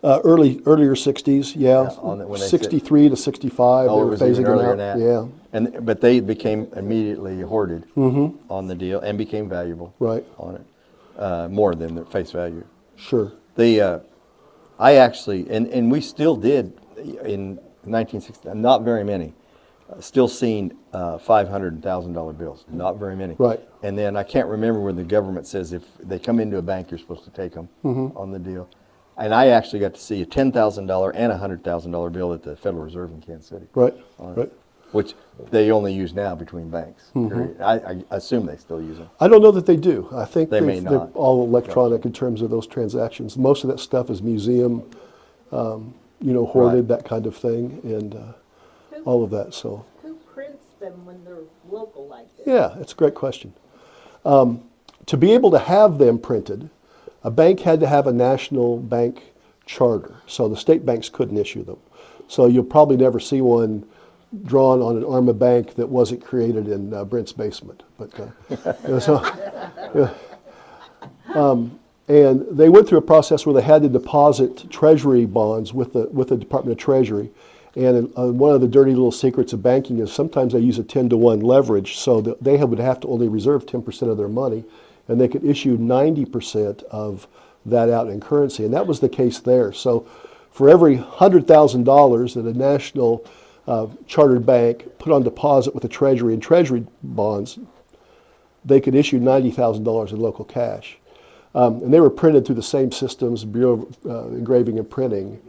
B: Earlier 60s, yeah.
D: on the- when they said-
B: 63 to 65,
D: Oh,
B: they
D: it
B: were
D: was
B: phasing
D: even
B: them
D: earlier
B: out.
D: than that.
B: Yeah,
D: But they became immediately hoarded on the deal and became valuable
B: right,
D: on it, more than their face value.
B: sure.
D: I actually, and we still did in 1960, not very many, still seen $500 and $1,000 bills, not very many.
B: Right.
D: And then I can't remember when the government says if they come into a bank, you're supposed to take them on the deal. And I actually got to see a $10,000 and a $100,000 bill at the Federal Reserve in Kansas City.
B: Right,
D: On it,
B: right.
D: Which they only use now between banks. Period. I assume they still use them.
B: I don't know that they do. I think
D: They may
B: they're
D: not.
B: all electronic in terms of those transactions. Most of that stuff is museum, hoarded, that kind of thing, and all of that, so.
C: Who prints them when they're local like this?
B: Yeah, it's a great question. To be able to have them printed, a bank had to have a national bank charter, so the state banks couldn't issue them. So you'll probably never see one drawn on an arm of bank that wasn't created in Brent's basement. But and they went through a process where they had to deposit treasury bonds with the Department of Treasury. And one of the dirty little secrets of banking is sometimes they use a 10-to-1 leverage, so that they would have to only reserve 10% of their money, and they could issue 90% of that out in currency. And that was the case there. So for every $100,000 that a national chartered bank put on deposit with the Treasury and Treasury bonds, they could issue $90,000 in local cash. And they were printed through the same systems, Bureau of Engraving and Printing,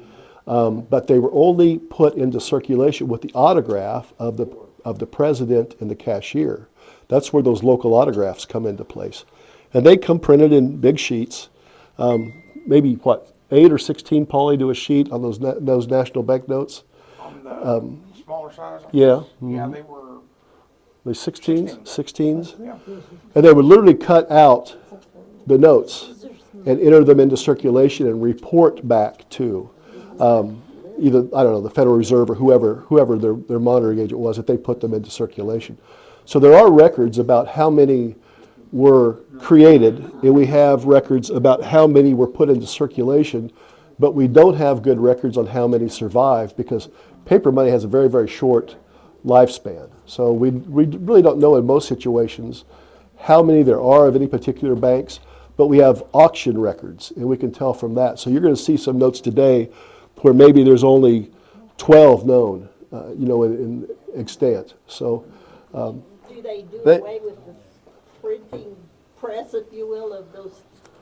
B: but they were only put into circulation with the autograph of the president and the cashier. That's where those local autographs come into place. And they come printed in big sheets, maybe 8 or 16 poly to a sheet on those national banknotes.
H: On the smaller size?
B: Yeah.
H: Yeah, they were,
B: The 16s?
H: yeah.
B: And they would literally cut out the notes and enter them into circulation and report back to either, I don't know, the Federal Reserve or whoever their monitoring agent was, that they put them into circulation. So there are records about how many were created, and we have records about how many were put into circulation, but we don't have good records on how many survived, because paper money has a very, very short lifespan. So we really don't know in most situations how many there are of any particular banks, but we have auction records, and we can tell from that. So you're going to see some notes today where maybe there's only 12 known, in extent. So
C: Do they do
D: They-
C: away with the printing press, if you will, of those?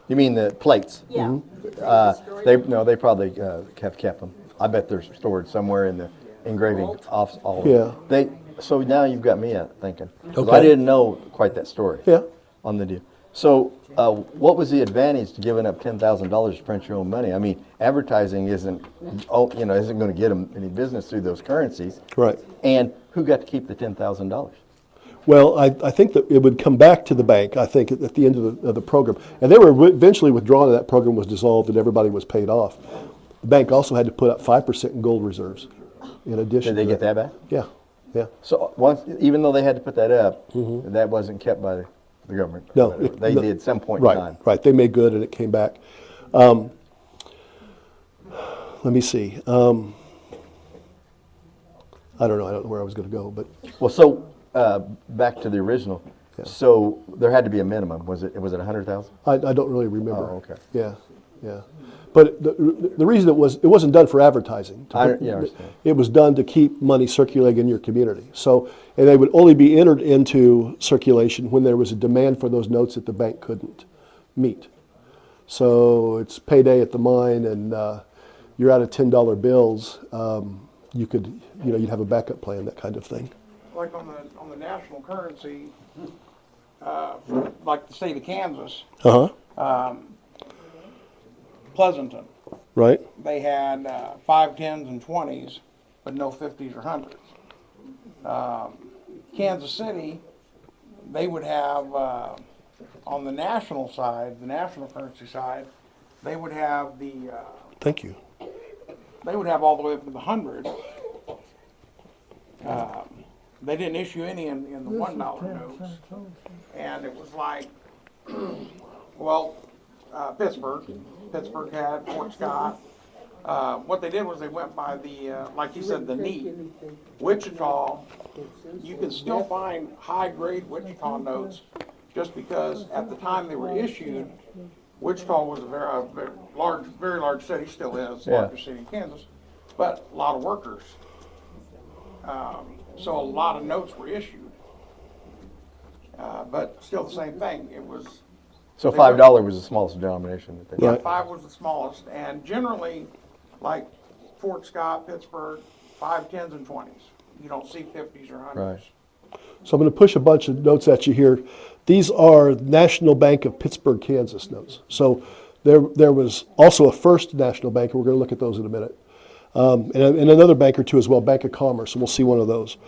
D: You mean the plates?
C: Yeah.
B: Mm-hmm.
C: Did they destroy them?
D: They probably have kept them. I bet they're stored somewhere in the engraving
C: Vault?
D: office.
B: Yeah.
D: So now you've got me thinking. 'Cause I
B: Okay.
D: didn't know quite that story.
B: Yeah.
D: On the deal. So what was the advantage to giving up $10,000 to print your own money? I mean, advertising isn't going to get them any business through those currencies.
B: Right.
D: And who got to keep the $10,000?
B: Well, I think that it would come back to the bank, I think, at the end of the program. And they were eventually withdrawn, and that program was dissolved, and everybody was paid off. The bank also had to put up 5% in gold reserves in addition.
D: Did they
B: to
D: get that back?
B: Yeah, yeah.
D: So even though they had to put that up, that wasn't kept by the government.
B: No,
D: Whatever. They did at some point
B: Right,
D: in time.
B: right. They made good, and it came back. Let me see. I don't know where I was going to go, but
D: Well, so back to the original.
B: Yeah.
D: So there had to be a minimum. Was it 100,000?
B: I don't really remember.
D: Oh, okay.
B: Yeah, yeah. But the reason it wasn't done for advertising.
D: I understand.
B: It was done to keep money circulating in your community. So, and they would only be entered into circulation when there was a demand for those notes that the bank couldn't meet. So it's payday at the mine, and you're out of $10 bills. You could, you'd have a backup plan, that kind of thing.
H: Like on the national currency, like the state of Kansas, Pleasanton,
B: Right.
H: they had 5 10s and 20s, but no 50s or 100s. Kansas City, they would have, on the national side, the national currency side, they would have
B: Thank you.
H: they would have all the way up to the 100. They didn't issue any in the $1 notes. And it was like, well, Pittsburgh had Fort Scott. What they did was they went by the, like you said, the need. Wichita, you can still find high-grade Wichita notes just because at the time they were issued, Wichita was a very large city, still is,
D: Yeah.
H: largest city in Kansas, but a lot of workers. So a lot of notes were issued. But still the same thing. It was
D: So $5 was the smallest denomination that they
H: Yeah,
D: had.
H: 5 was the smallest, and generally, like Fort Scott, Pittsburgh, 5, 10s, and 20s. You don't see 50s or 100s.
D: Right.
B: So I'm going to push a bunch of notes at you here. These are National Bank of Pittsburgh, Kansas notes. So there was also a First National Bank, and we're going to look at those in a minute. And another bank or two as well, Bank of Commerce, and we'll see one of those.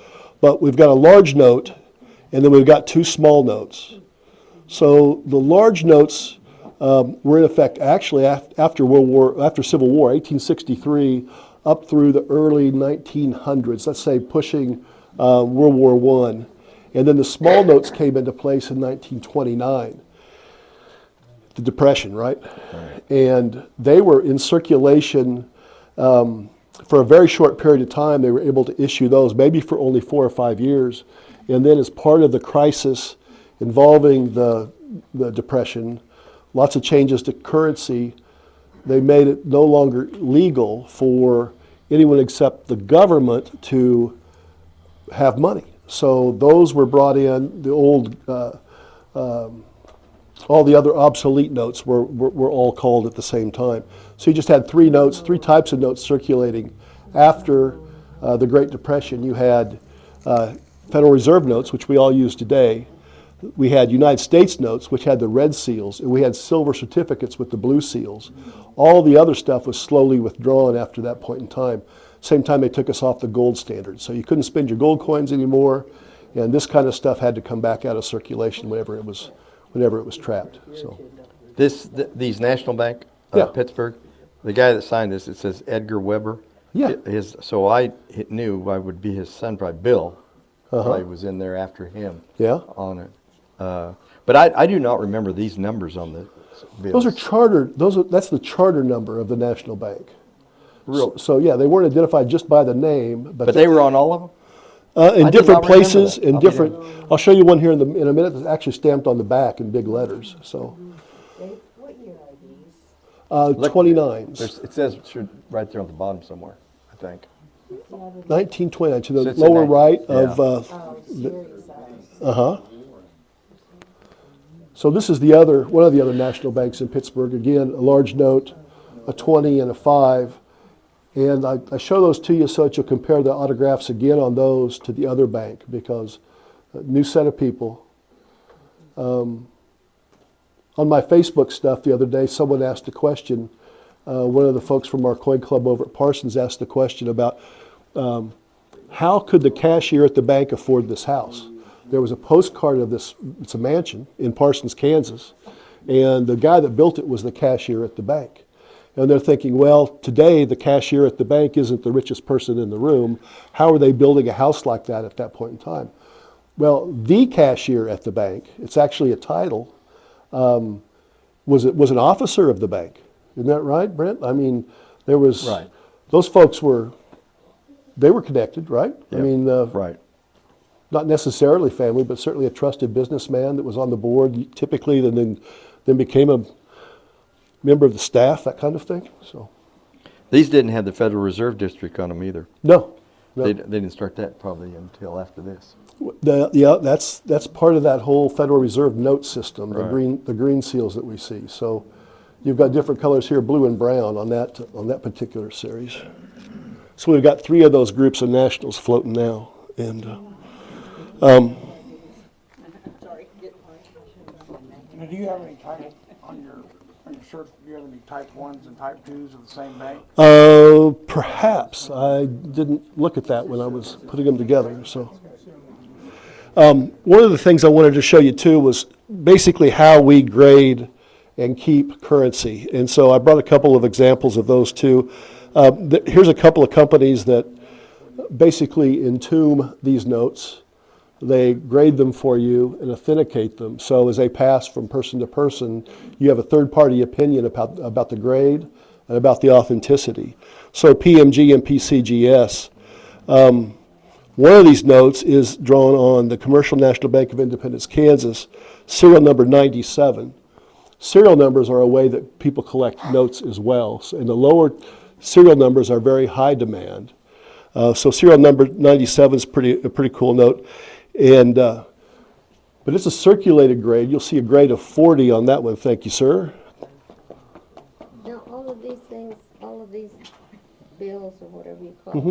B: But we've got a large note, and then we've got two small notes. So the large notes were in effect actually after Civil War, 1863, up through the early 1900s. Let's say pushing World War I. And then the small notes came into place in 1929. The Depression, right? And they were in circulation for a very short period of time. They were able to issue those, maybe for only 4 or 5 years. And then as part of the crisis involving the Depression, lots of changes to currency, they made it no longer legal for anyone except the government to have money. So those were brought in, the old, all the other obsolete notes were all called at the same time. So you just had three types of notes circulating. After the Great Depression, you had Federal Reserve notes, which we all use today. We had United States notes, which had the red seals, and we had silver certificates with the blue seals. All the other stuff was slowly withdrawn after that point in time. Same time they took us off the gold standard. So you couldn't spend your gold coins anymore, and this kind of stuff had to come back out of circulation whenever it was trapped. So
D: These National Bank,
B: Yeah.
D: Pittsburgh, the guy that signed this, it says Edgar Weber.
B: Yeah.
D: So I knew I would be his son, probably Bill. Probably was in there after him.
B: Yeah.
D: On it. But I do not remember these numbers on the bills.
B: those are chartered. That's the charter number of the National Bank.
D: Real.
B: So yeah, they weren't identified just by the name,
D: But they were on all of them?
B: in
D: I did
B: different
D: not remember
B: places,
D: that.
B: in
D: I'll be
B: different. I'll show you one here in a minute that's actually stamped on the back in big letters. So
C: What year are these?
B: 29s,
D: It says right there on the bottom somewhere, I think.
B: 1929 to the
D: So it's
B: lower
D: a
B: right
D: yeah.
B: of.
C: Oh, series
B: Uh-huh. So this is one of the other national banks in Pittsburgh. Again, a large note, a 20 and a 5. And I show those to you so that you'll compare the autographs again on those to the other bank, because a new set of people. On my Facebook stuff the other day, someone asked a question. One of the folks from our coin club over at Parsons asked the question about how could the cashier at the bank afford this house? There was a postcard of this, it's a mansion in Parsons, Kansas, and the guy that built it was the cashier at the bank. And they're thinking, well, today the cashier at the bank isn't the richest person in the room. How are they building a house like that at that point in time? Well, the cashier at the bank, it's actually a title, was an officer of the bank. Isn't that right, Brent? I mean, there was,
D: Right.
B: those folks were connected, right? I
D: Yeah,
B: mean,
D: right.
B: not necessarily family, but certainly a trusted businessman that was on the board typically, and then became a member of the staff, that kind of thing. So
D: These didn't have the Federal Reserve District on them either.
B: no.
D: They didn't start that probably until after this.
B: That's part of that whole Federal Reserve note system,
D: Right.
B: the green seals that we see. So you've got different colors here, blue and brown on that particular series. So we've got 3 of those groups of nationals floating now, and
C: Sorry,
H: Now, do you have any type on your shirt? Do you have any type 1s and type 2s of the same bank?
B: perhaps I didn't look at that when I was putting them together. So one of the things I wanted to show you too was basically how we grade and keep currency, and so I brought a couple of examples of those too. Here's a couple of companies that basically entomb these notes. They grade them for you and authenticate them. So as they pass from person to person, you have a third-party opinion about the grade and about the authenticity. So PMG and PCGS. One of these notes is drawn on the Commercial National Bank of Independence, Kansas, serial number 97. Serial numbers are a way that people collect notes as well. And the lower serial numbers are very high demand. So serial number 97 is a pretty cool note. And But it's a circulated grade. You'll see a grade of 40 on that one. Thank you, sir.
I: Now, all of these things, all of these bills or whatever you call
B: Mm-hmm.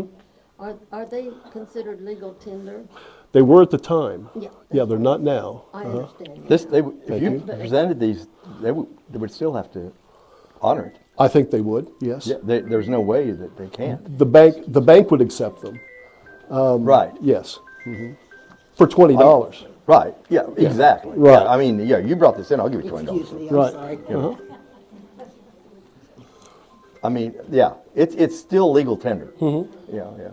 I: them, are they considered legal tender?
B: They were at the time.
I: Yeah.
B: Yeah, they're not now.
I: I
B: Uh-huh.
I: understand.
D: This,
I: that.
D: if
B: Thank
D: you
B: you.
D: presented these, they would still have to honor it.
B: I think they would, yes.
D: Yeah, there's no way that they can't.
B: The bank would accept them,
D: Right.
B: yes. For $20.
D: Right, yeah, exactly.
B: Right.
D: Yeah, I mean, yeah, you brought this in, I'll give you $20.
F: Excuse me, I'm
B: Right.
F: sorry.
B: Uh-huh.
D: I mean, yeah, it's still legal tender.
B: Mm-hmm.
D: Yeah, yeah.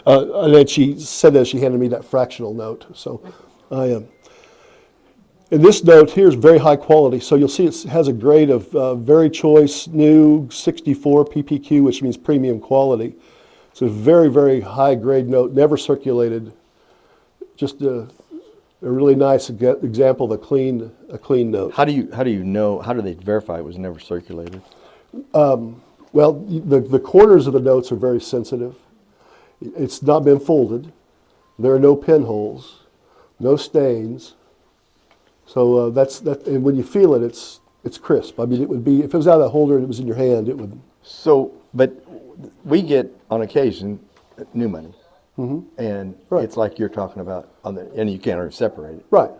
B: And then she said that she handed me that fractional note, so I am. And this note here is very high quality, so you'll see it has a grade of very choice, new 64 PPQ, which means premium quality. It's a very, very high grade note, never circulated. Just a really nice example of a clean note.
D: How do you know, how do they verify it was never circulated?
B: Well, the corners of the notes are very sensitive. It's not been folded. There are no pinholes, no stains. So that's that. And when you feel it, it's crisp. I mean, it would be if it was out of the holder and it was in your hand, it would.
D: So, but we get on occasion new money, and
B: Right.
D: it's like you're talking about and you can't separate it.
B: Right.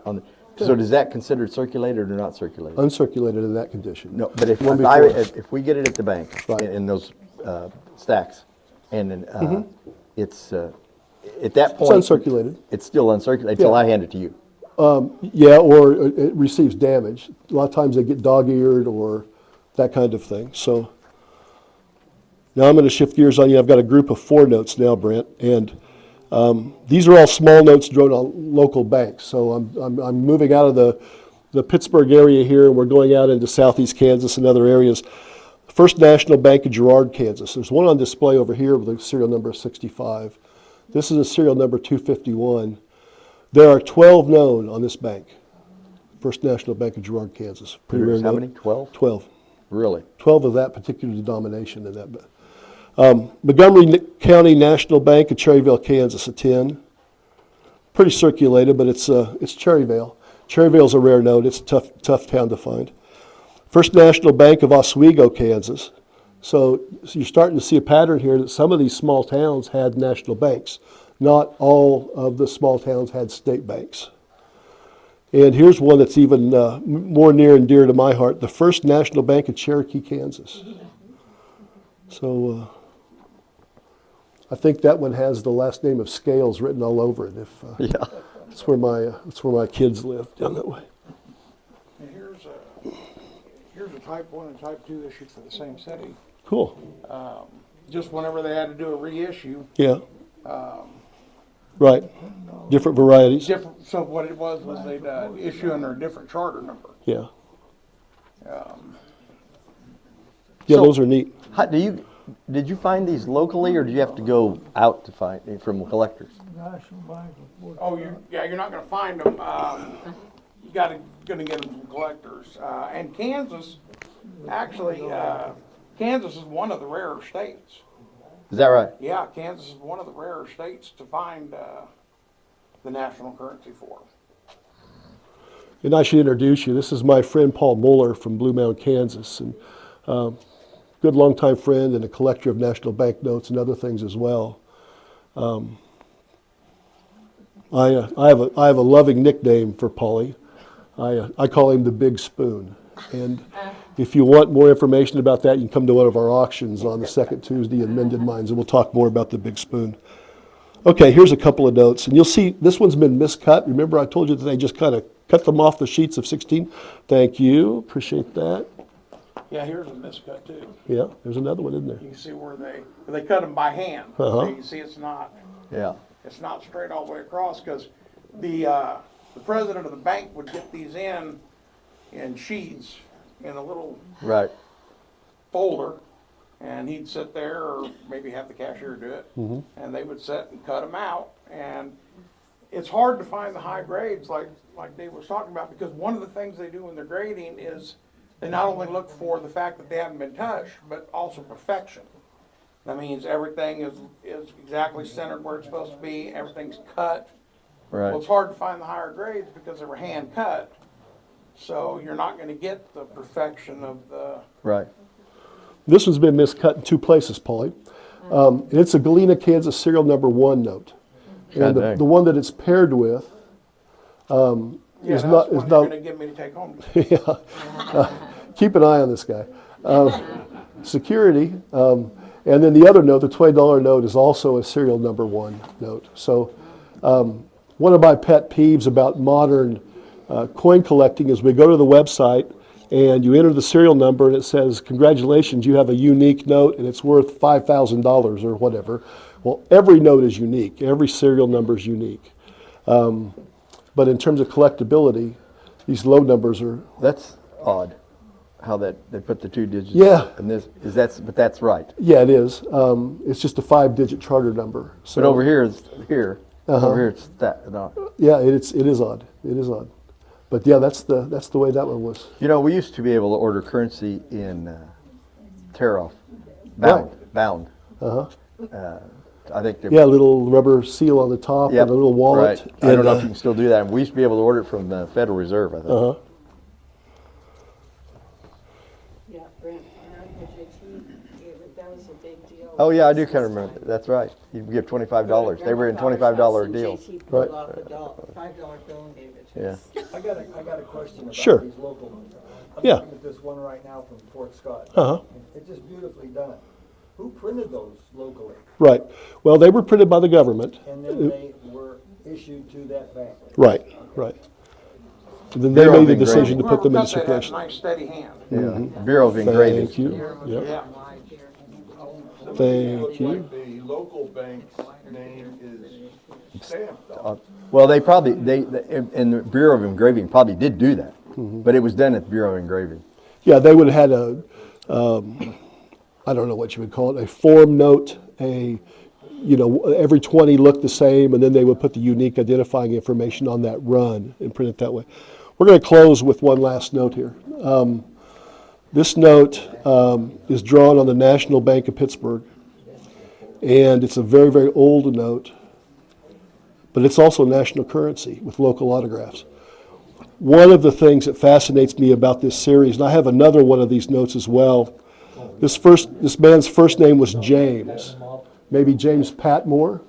D: So does that considered circulated or not circulated?
B: Uncirculated in that condition.
D: No, but if
B: One
D: I,
B: before.
D: if we get it at the bank
B: Right.
D: in those stacks, and then it's at that point
B: It's uncirculated.
D: it's still uncirculated until
B: Yeah.
D: I hand it to you.
B: Yeah, or it receives damage. A lot of times they get dog-eared or that kind of thing. So now I'm going to shift gears on you. I've got a group of 4 notes now, Brent, and these are all small notes drawn on local banks. So I'm moving out of the Pittsburgh area here, and we're going out into southeast Kansas and other areas. First National Bank of Girard, Kansas. There's one on display over here with a serial number 65. This is a serial number 251. There are 12 known on this bank. First National Bank of Girard, Kansas. Pretty
D: There's
B: rare
D: how
B: note.
D: many? 12?
B: 12.
D: Really?
B: 12 of that particular denomination in that. Montgomery County National Bank of Cherryvale, Kansas, a 10. Pretty circulated, but it's Cherryvale. Cherryvale's a rare note. It's a tough town to find. First National Bank of Oswego, Kansas. So you're starting to see a pattern here that some of these small towns had national banks. Not all of the small towns had state banks. And here's one that's even more near and dear to my heart, the First National Bank of Cherokee, Kansas. So I think that one has the last name of Scales written all over it.
D: Yeah.
B: That's where my kids live, down that way.
H: And here's a type 1 and type 2 issue for the same city.
B: Cool.
H: Just whenever they had to do a reissue,
B: Yeah. Right. Different varieties.
H: different, so what it was they'd issue under a different charter number.
B: Yeah.
H: Um,
B: Yeah,
D: So-
B: those are neat.
D: Did you find these locally, or did you have to go out to find from collectors?
E: National Bank of
H: Oh, you're not gonna find them, you gonna get them from collectors. And Kansas, actually, Kansas is one of the rarer states.
D: Is that right?
H: Yeah, Kansas is one of the rarer states to find, the national currency for.
B: And I should introduce you. This is my friend Paul Mueller from Blue Mound, Kansas, and good longtime friend and a collector of national bank notes and other things as well. I have a loving nickname for Paulie. I call him the Big Spoon. And if you want more information about that, you can come to one of our auctions on the second Tuesday in Mendon Mines, and we'll talk more about the Big Spoon. Okay, here's a couple of notes, and you'll see this one's been miscut. Remember I told you that they just kind of cut them off the sheets of 16? Thank you, appreciate that.
H: Yeah, here's a miscut too.
B: Yeah, there's another one in there.
H: You can see where they cut them by hand.
B: Uh-huh.
H: You can see it's not straight all the way across, because the president of the bank would get these in sheets in a little
D: Right.
H: folder, and he'd sit there, or maybe have the cashier do it, and they would sit and cut them out. And it's hard to find the high grades like Dave was talking about, because one of the things they do when they're grading is they not only look for the fact that they haven't been touched, but also perfection. That means everything is exactly centered where it's supposed to be, everything's cut,
D: Right.
H: Well, it's hard to find the higher grades because they were hand cut. So you're not gonna get the perfection of the,
D: Right.
B: This one's been miscut in 2 places, Paulie. And it's a Galena, Kansas serial number 1 note. And
D: God dang.
B: the one that it's paired with
H: yeah,
B: is
H: that's
B: not,
H: one
B: is
H: you're
B: not,
H: gonna give me to take home.
B: keep an eye on this guy. Security, and then the other note, the $20 note, is also a serial number 1 note. So one of my pet peeves about modern coin collecting is we go to the website and you enter the serial number and it says, congratulations, you have a unique note and it's worth $5,000 or whatever. Well, every note is unique. Every serial number is unique. But in terms of collectability, these low numbers are,
D: That's odd, how that, they put the 2 digits.
B: Yeah.
D: And this, but that's right.
B: yeah, it is. It's just a 5-digit charter number. So,
D: But over here, over here it's that, no.
B: yeah, it is odd. It is odd. But yeah, that's the way that one was.
D: You know, we used to be able to order currency in tear-off, bound.
B: Uh-huh.
D: I think they're.
B: Yeah, a little rubber seal on the top
D: Yep,
B: and a little wallet.
D: Right. I don't know if
B: and,
D: you can still do that. We used to be able to order it from the Federal Reserve, I think.
B: uh-huh.
J: Yeah, Brent, that was a big deal.
D: Oh, yeah, I do kind of remember that. That's right. You can give $25. They were in $25 deals.
J: JT
B: Right.
J: pulled off a $5 bill and gave it to
D: Yeah.
J: us.
E: I got a question about
B: Sure.
E: these local ones. I'm
B: Yeah.
E: looking at this one right now from Fort Scott.
B: Uh-huh.
E: It's just beautifully done. Who printed those locally?
B: Right. Well, they were printed by the government.
E: And then they were issued to that bank.
B: Right, right. And then they
D: Bureau
B: made
D: of
B: the decision to
H: Whoever
B: put them in
H: cut that had a
B: circulation.
H: nice steady hand.
D: Yeah. Bureau of Engraving.
B: Thank you. Yep.
H: Yeah.
B: Thank
G: Looks
B: you.
G: like the local bank's name is stamped on it.
D: Well, they probably, and the Bureau of Engraving probably did do that.
B: Mm-hmm.
D: But it was done at the Bureau of Engraving.
B: Yeah, they would have had I don't know what you would call it, a form note, every 20 looked the same, and then they would put the unique identifying information on that run and print it that way. We're going to close with one last note here. This note is drawn on the National Bank of Pittsburgh, and it's a very, very old note, but it's also national currency with local autographs. One of the things that fascinates me about this series, and I have another one of these notes as well, this man's first name was James, maybe James Patmore,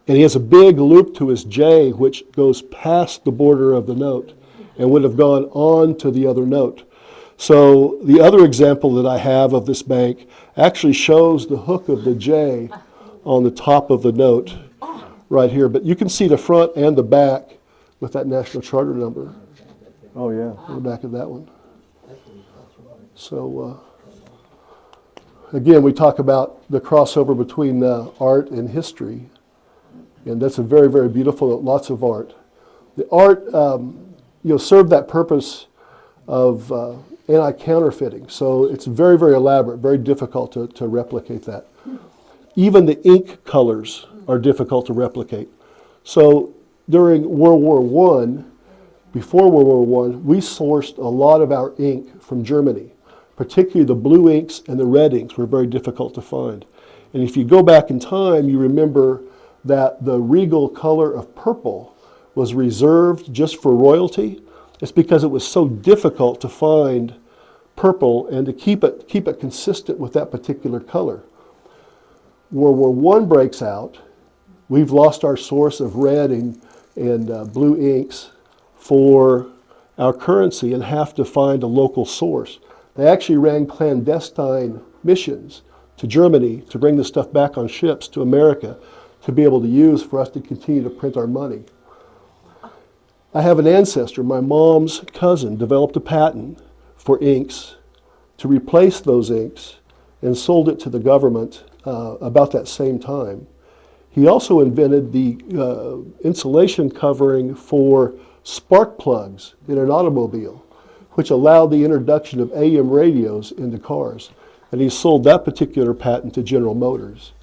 B: and he has a big loop to his J which goes past the border of the note and would have gone on to the other note. So the other example that I have of this bank actually shows the hook of the J on the top of the note right here, but you can see the front and the back with that national charter number
D: Oh, yeah.
B: on the back of that one. So again, we talk about the crossover between art and history, and that's a very, very beautiful, lots of art. The art, served that purpose of anti-counterfeiting, so it's very, very elaborate, very difficult to replicate that. Even the ink colors are difficult to replicate. So during World War I, before World War I, we sourced a lot of our ink from Germany. Particularly the blue inks and the red inks were very difficult to find. And if you go back in time, you remember that the regal color of purple was reserved just for royalty. It's because it was so difficult to find purple and to keep it consistent with that particular color. World War I breaks out. We've lost our source of red and blue inks for our currency and have to find a local source. They actually ran clandestine missions to Germany to bring the stuff back on ships to America to be able to use for us to continue to print our money. I have an ancestor, my mom's cousin, developed a patent for inks to replace those inks and sold it to the government about that same time. He also invented the insulation covering for spark plugs in an automobile, which allowed the introduction of AM radios into cars. And he sold that particular patent to General Motors.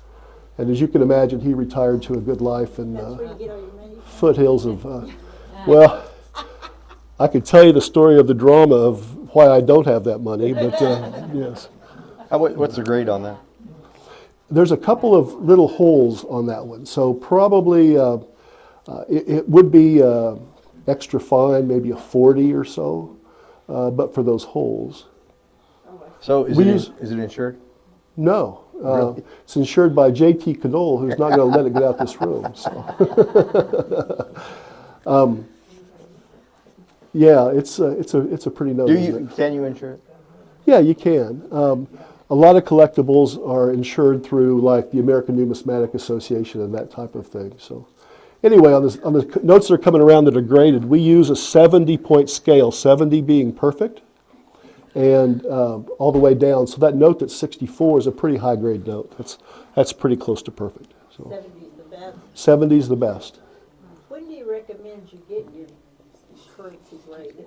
B: And as you can imagine, he retired to a good life in
C: That's where you get all your money from.
B: foothills of, well, I could tell you the story of the drama of why I don't have that money, but yes.
D: What's the grade on that?
B: There's a couple of little holes on that one. So probably It would be extra fine, maybe a 40 or so, but for those holes.
D: So is
B: We
D: it,
B: use-
D: is it insured?
B: No.
D: Really?
B: It's insured by J.T. Knoll, who's not going to let it get out this room. So. Yeah, it's a pretty note.
D: Do
B: isn't
D: you,
B: it?
D: can you insure it?
B: Yeah, you can. A lot of collectibles are insured through like the American Numismatic Association and that type of thing. So anyway, on the notes that are coming around that are graded, we use a 70-point scale, 70 being perfect, and all the way down. So that note that's 64 is a pretty high grade note. That's pretty close to perfect. So
C: 70's the best.
B: 70 is the best.
C: When do you recommend you get your currency graded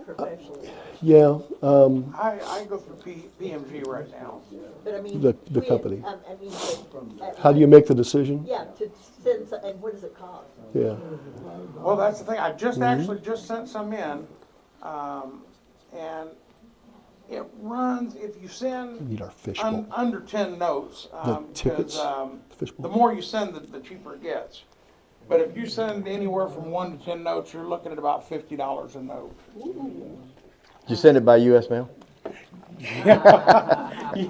C: professionally?
B: Yeah,
H: I go through PMG right now.
C: But I mean,
B: The
C: when,
B: company.
C: I mean,
B: How do you make the decision?
C: Yeah, to send, and what does it cost?
B: Yeah.
H: Well, that's the thing, I just actually just sent some in, and it runs, if you send
B: Need our fishbowl.
H: under 10 notes,
B: The tickets,
H: because
B: fishbowl.
H: the more you send, the cheaper it gets. But if you send anywhere from 1 to 10 notes, you're looking at about $50 a note.
D: Did you send it by U.S. mail?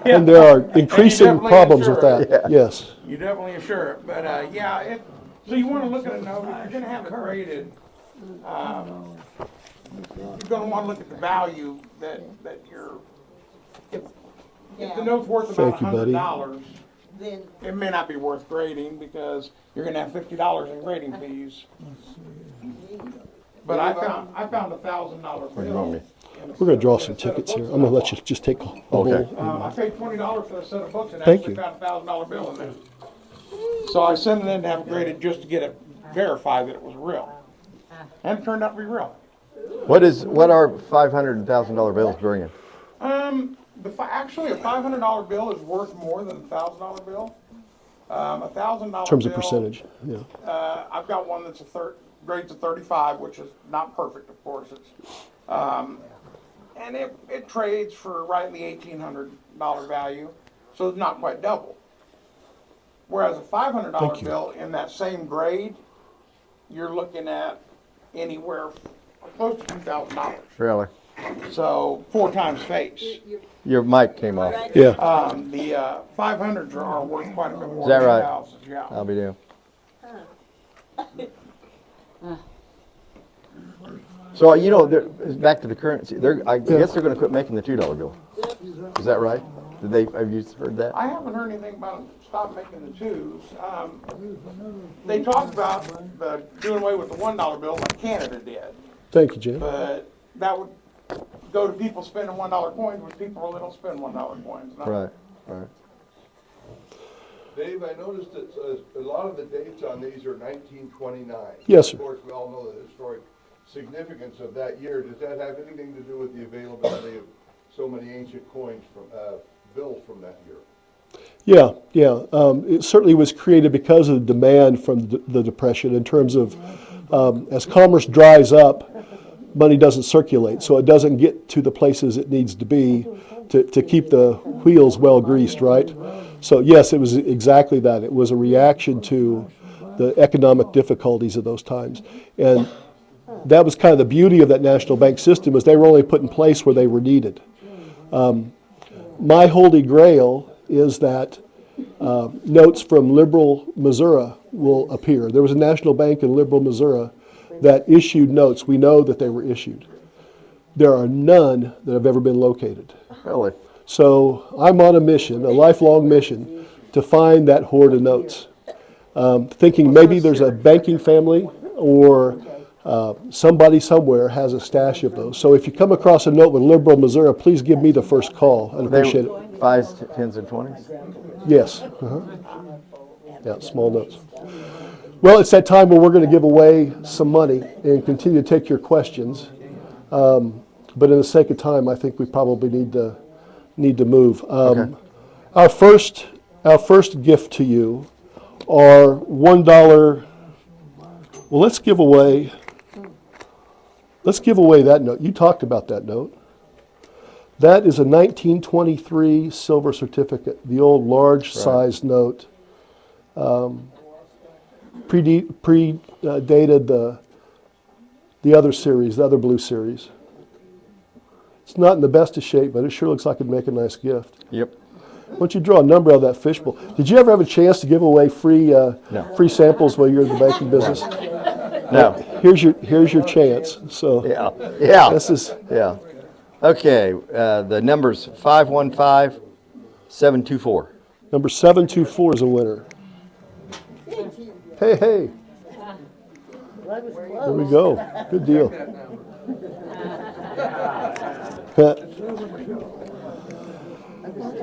B: And there are increasing
H: definitely
B: problems with
H: insure
B: that.
D: it.
B: Yes.
H: You definitely insure it, but yeah, so you want to look at a note, if you're going to have it graded, you're going to want to look at the value that if the note's worth about
B: Thank you, buddy.
H: $100,
C: Then,
H: it may not be worth grading because you're going to have $50 in grading fees. But I found $1,000
D: What do you want
H: bill.
D: me?
B: We're going to draw some tickets here. I'm going to let you just take a bowl.
D: Okay.
H: I paid $20 for a set of books and
B: Thank
H: actually
B: you.
H: found a $1,000 bill in there. So I sent it in to have it graded just to get it verified that it was real. And it turned out to be real.
D: What are $500 and $1,000 bills bringing?
H: Actually, a $500 bill is worth more than a $1,000 bill. A $1,000
B: In terms of
H: bill,
B: percentage, yeah.
H: I've got one that's grades a 35, which is not perfect, of course. It's, and it trades for right in the $1,800 value, so it's not quite double. Whereas a $500
B: Thank you.
H: bill in that same grade, you're looking at anywhere close to $2,000.
D: Really?
H: So 4 times face.
D: Your mic came off.
B: Yeah.
H: The 500s are worth quite a bit more
D: Is that
H: than
D: right?
H: 1,000s, yeah.
D: I'll be damned. So, back to the currency, I guess they're gonna quit making the $2 bill. Is that right? Have you heard that?
H: I haven't heard anything about them stop making the 2s. They talked about doing away with the $1 bill like Canada did,
B: Thank you, Jim.
H: but that would go to people spending $1 coins, which people really don't spend $1 coins.
D: Right.
G: Dave, I noticed that a lot of the dates on these are 1929.
B: Yes, sir.
G: Of course, we all know the historic significance of that year. Does that have anything to do with the availability of so many ancient coins from, bills from that year?
B: Yeah. It certainly was created because of the demand from the Depression in terms of as commerce dries up, money doesn't circulate, so it doesn't get to the places it needs to be to keep the wheels well greased, right? So yes, it was exactly that. It was a reaction to the economic difficulties of those times. And that was kind of the beauty of that national bank system, was they were only put in place where they were needed. My holy grail is that notes from Liberal, Missouri will appear. There was a national bank in Liberal, Missouri that issued notes. We know that they were issued. There are none that have ever been located.
D: Really?
B: So I'm on a mission, a lifelong mission, to find that hoard of notes. Thinking maybe there's a banking family or somebody somewhere has a stash of those. So if you come across a note with Liberal, Missouri, please give me the first call. I'd appreciate it.
D: 5s, 10s, and 20s?
B: Yes. Yeah, small notes. Well, it's that time where we're going to give away some money and continue to take your questions. But in the sake of time, I think we probably need to move.
D: Okay.
B: Our first gift to you are $1. Well, let's give away that note. You talked about that note. That is a 1923 silver certificate, the old large-sized note. predated the other series, the other blue series. It's not in the best of shape, but it sure looks like it'd make a nice gift.
D: Yep.
B: Why don't you draw a number out of that fishbowl? Did you ever have a chance to give away free samples while you're in the banking business?
K: No.
B: Here's your chance. So
K: Yeah.
B: this is
K: Yeah. Okay. The number's 515724.
B: number 724 is a winner. Hey, hey.
F: I was
B: There
F: close.
B: we go. Good deal.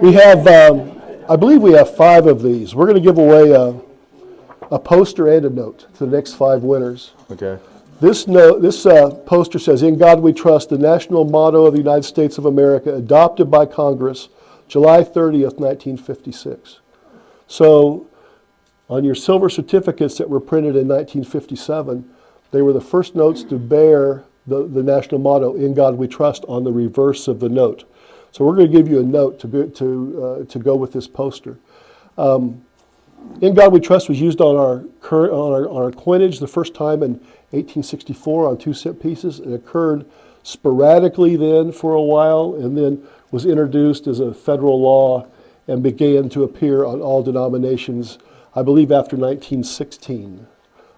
B: We have, I believe we have 5 of these. We're going to give away a poster and a note to the next 5 winners.
K: Okay.
B: This poster says, "In God We Trust," the national motto of the United States of America, adopted by Congress, July 30th, 1956. So, on your silver certificates that were printed in 1957, they were the first notes to bear the national motto, "In God We Trust," on the reverse of the note. So we're going to give you a note to go with this poster. "In God We Trust" was used on our coinage the first time in 1864 on 2-cent pieces. It occurred sporadically then for a while, and then was introduced as a federal law and began to appear on all denominations, I believe, after 1916.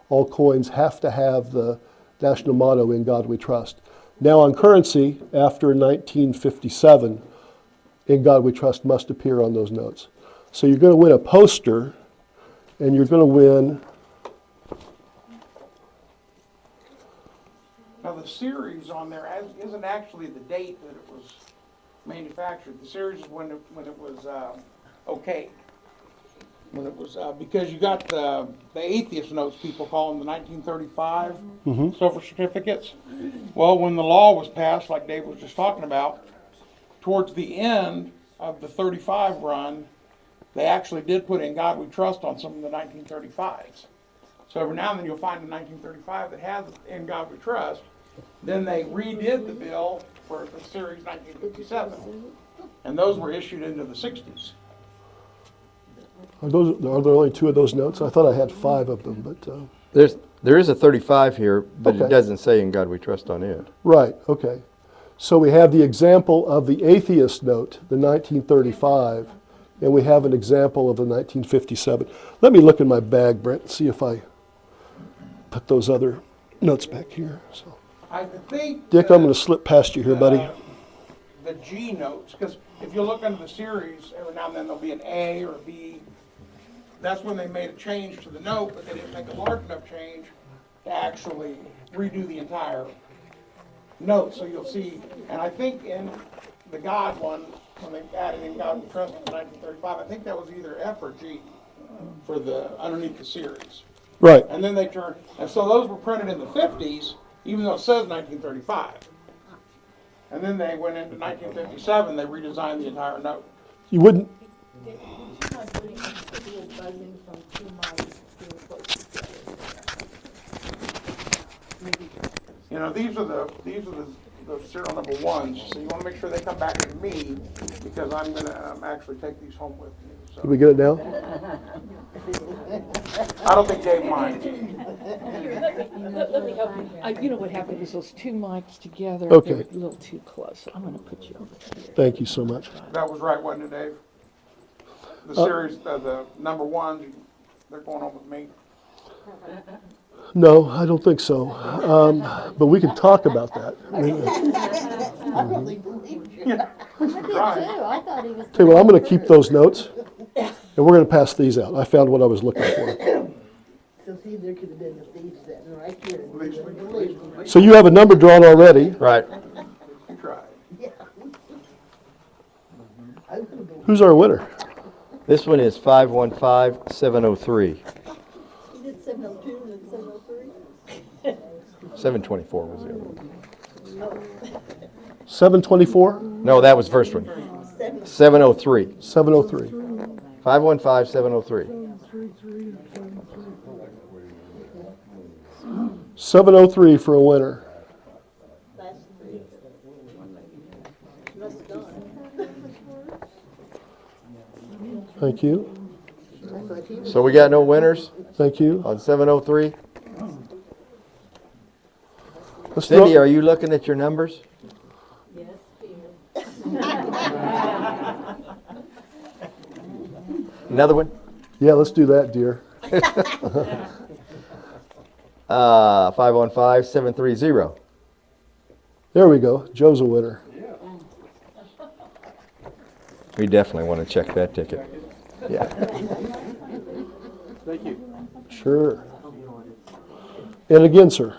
B: All coins have to have the national motto, "In God We Trust." Now on currency, after 1957, "In God We Trust" must appear on those notes. So you're going to win a poster, and you're going to win...
H: Now, the series on there isn't actually the date that it was manufactured. The series is when it was okayed. When it was, because you got the atheist notes, people call them the 1935 silver certificates. Well, when the law was passed, like Dave was just talking about, towards the end of the 35 run, they actually did put "In God We Trust" on some of the 1935s. So every now and then you'll find a 1935 that has "In God We Trust." Then they redid the bill for the series 1957, and those were issued into the 60s.
B: Are there only 2 of those notes? I thought I had 5 of them, but...
K: There is a 35 here, but
B: Okay.
K: it doesn't say "In God We Trust" on it.
B: Right, okay. So we have the example of the atheist note, the 1935, and we have an example of the 1957. Let me look in my bag, Brent, and see if I put those other notes back here. So,
H: I think.
B: Dick, I'm going to slip past you here, buddy.
H: The G notes, because if you look under the series, every now and then there'll be an A or a B. That's when they made a change to the note, but they didn't make a large enough change to actually redo the entire note. So you'll see, and I think in the God one, when they added "In God We Trust" in 1935, I think that was either F or G for the underneath the series.
B: Right.
H: And then they turned, and so those were printed in the 50s, even though it says 1935. And then they went into 1957, they redesigned the entire note.
B: You wouldn't...
H: You know, these are the serial number 1s, so you want to make sure they come back to me, because I'm going to actually take these home with me. So.
B: Did we get it now?
H: I don't think Dave minds.
A: Let me help you. You know what happened is those 2 mics together,
B: Okay.
A: they're a little too close. So I'm going to put you over here.
B: Thank you so much.
H: That was right, wasn't it, Dave? The series, the number 1s, they're going home with me.
B: No, I don't think so. But we can talk about that.
F: I really believe you.
I: I did too, I thought he was.
B: Okay, well, I'm going to keep those notes, and we're going to pass these out. I found what I was looking for.
F: So see, there could have been a thief sitting right here. And we wouldn't believe him.
B: So you have a number drawn already.
K: Right.
H: You tried.
F: Yeah. I wouldn't believe.
B: Who's our winner?
K: This one is 515703.
C: You did 702 and 703?
K: 724 was the other one.
B: 724?
K: No, that was the first one. 703.
B: 703.
K: 515703.
B: 703 for a winner.
C: Last 3. Must have gone.
B: Thank you.
K: So we got no winners
B: Thank you.
K: on 703?
B: Let's
K: Cindy,
B: throw-
K: are you looking at your numbers?
C: Yes, dear.
K: Another one?
B: Yeah, let's do that, dear.
K: 515-730.
B: There we go. Joe's a winner.
K: We definitely want to check that ticket. Yeah.
H: Thank you.
B: Sure. And again, sir.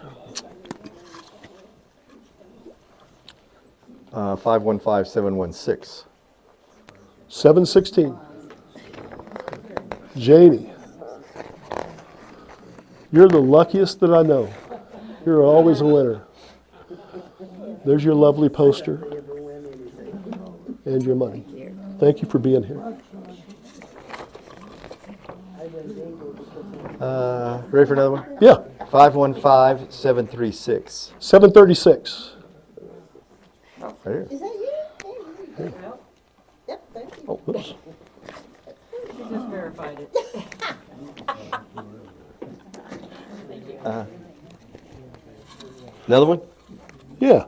K: 515-716.
B: 716. Janie. You're the luckiest that I know. You're always a winner. There's your lovely poster and your money. Thank you for being here.
K: Ready for another one?
B: Yeah,
K: 515-736.
B: 736.
K: Right here.
C: Is that you? Hey. Yep, thank you.
B: Oh, whoops.
J: She just verified it.
K: Another one?
B: Yeah.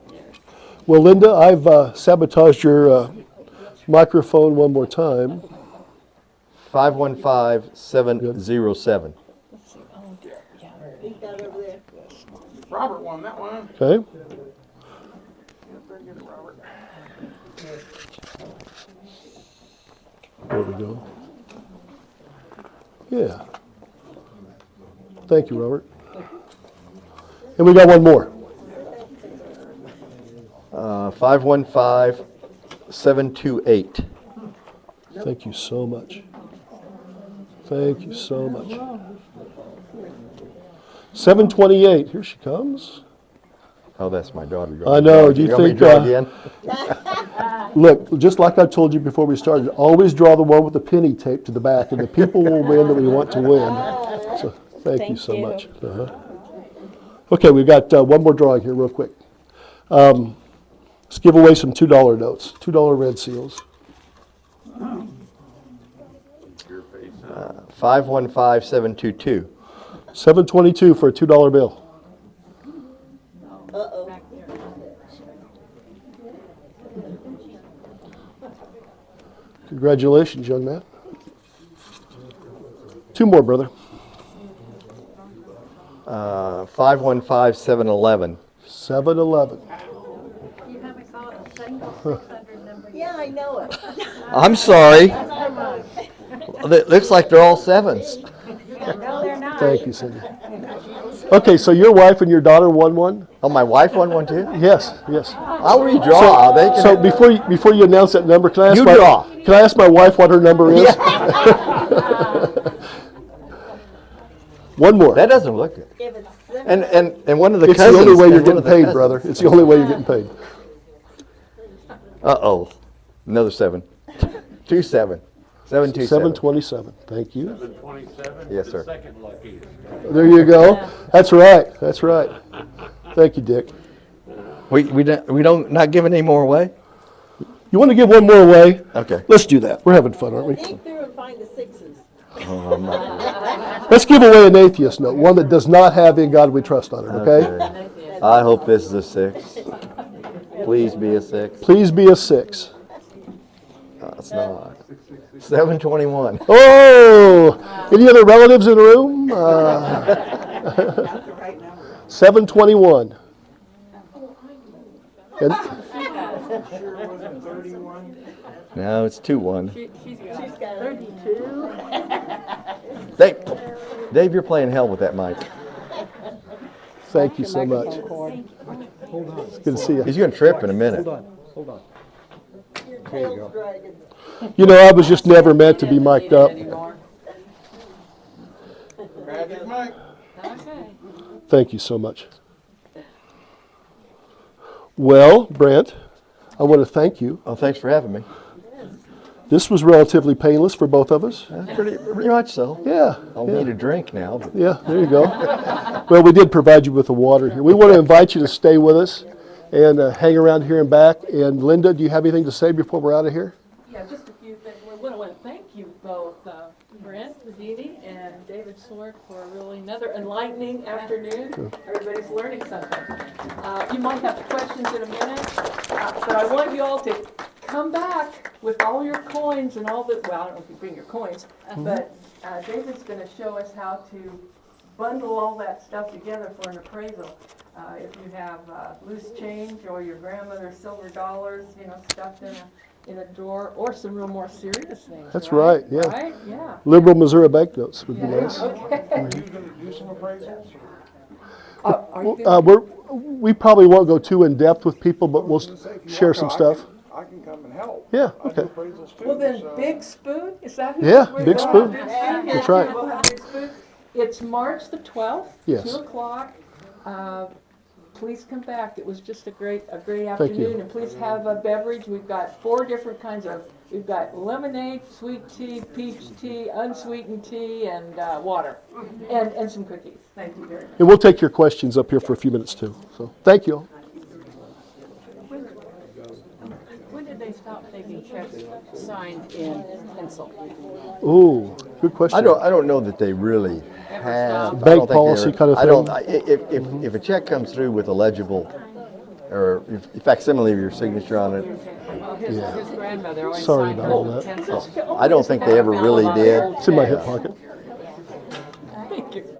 B: Well, Linda, I've sabotaged your microphone one more time.
K: 515-707.
C: He's got over there.
H: Robert won that one.
B: Okay.
H: Very good, Robert.
B: There we go. Yeah. Thank you, Robert. And we got one more.
K: 515-728.
B: Thank you so much. Thank you so much. 728. Here she comes.
K: Oh, that's my daughter.
B: I know. Do you
K: want me to
B: think,
K: draw again?
B: Look, just like I told you before we started, always draw the one with the penny taped to the back, and the people will win that we want to win. So thank you so much. Okay, we've got one more drawing here real quick. Let's give away some $2 notes, $2 red seals.
K: 515-722.
B: 722 for a $2 bill.
C: Uh-oh.
B: Congratulations, young man. Two more, brother.
K: 515-711.
B: 711.
C: Yeah, I know it.
K: I'm sorry. It looks like they're all sevens.
B: Thank you, Cindy. Okay, so your wife and your daughter won one?
K: Oh, my wife won one too?
B: Yes, yes.
K: I'll redraw. They can,
B: So before you announce that number, can I ask
K: You draw.
B: Can I ask my wife what her number is? One more.
K: that doesn't look good.
C: If it's seven,
K: And one of the
B: It's the
K: cousins.
B: only way you're
K: and one
B: getting
K: of the
B: paid,
K: cousins-
B: brother. It's the only way you're getting paid.
K: Uh-oh. Another 7. 27. 727.
B: 727. Thank you.
L: 27.
K: Yes, sir.
L: Second luckiest.
B: There you go. That's right. That's right. Thank you, Dick.
K: We don't not giving any more away?
B: You want to give one more away?
K: Okay.
B: Let's do that. We're having fun, aren't we?
C: dig through and find the sixes.
B: Let's give away an atheist note, one that does not have "In God We Trust" on it, okay?
K: I hope this is a 6. Please be a 6.
B: Please be a 6.
K: No, it's not. 721.
B: Oh! Any other relatives in the room?
J: Got the right number.
B: 721. And
H: Sure wasn't 31.
K: No, it's 2-1.
C: She's got 32.
K: Dave, you're playing hell with that mic.
B: thank you so much. It's good to see you.
K: He's going to trip in a minute.
E: Hold on.
C: Your tail's dragging.
B: You know, I was just never meant to be mic'd up.
H: Magic Mike.
B: Thank you so much. Well, Brent, I want to thank you.
K: Oh, thanks for having me.
B: This was relatively painless for both of us.
K: Pretty much so.
B: Yeah.
K: I'll
B: yeah.
K: need a drink now. But
B: Yeah, there you go. Well, we did provide you with the water here. We want to invite you to stay with us and hang around here and back. And Linda, do you have anything to say before we're out of here?
A: Yeah, just a few things. We want to thank you both. Brent, Bedene, and David Sorrick for really another enlightening afternoon. Everybody's learning something. You might have questions in a minute, but I want you all to come back with all your coins and all the, well, I don't know if you bring your coins, but David's going to show us how to bundle all that stuff together for an appraisal. If you have loose change or your grandmother's silver dollars, stuffed in a drawer, or some real more serious things.
B: That's right, yeah.
A: Right? Yeah.
B: Liberal Missouri banknotes would be nice.
A: Okay.
H: Are you gonna do some appraisals?
A: Are you gonna-
B: We probably won't go too in-depth with people, but we'll share some stuff.
H: I can come and help.
B: Yeah,
H: I do
B: okay.
H: appraisals too.
A: Well, then,
H: so-
A: Big Spoon, is that who?
B: Yeah,
A: we're
B: Big
A: going?
B: Spoon.
A: Big Spoon.
B: That's right.
A: We'll have Big Spoon. It's March the 12th,
B: Yes.
A: 2 o'clock. Please come back. It was just a great afternoon. And please have a beverage. We've got 4 different kinds of, we've got lemonade, sweet tea, peach tea, unsweetened tea, and water. And some cookies. Thank you very much.
B: And we'll take your questions up here for a few minutes too. So, thank you all.
J: When did they stop taking checks signed in pencil?
B: Ooh, good question.
D: I don't know that they really have.
J: stopped?
D: I
B: Bank
D: don't think they
B: policy
D: ever-
B: kind of
D: I don't,
B: thing?
D: if a check comes through with a legible, or if facsimile of your signature on it,
J: Well, his grandmother always
B: Sorry
J: signed
B: about all
J: hers
B: that.
J: with pencil.
D: I don't think they ever really did.
B: It's in my hip pocket.
A: Thank you.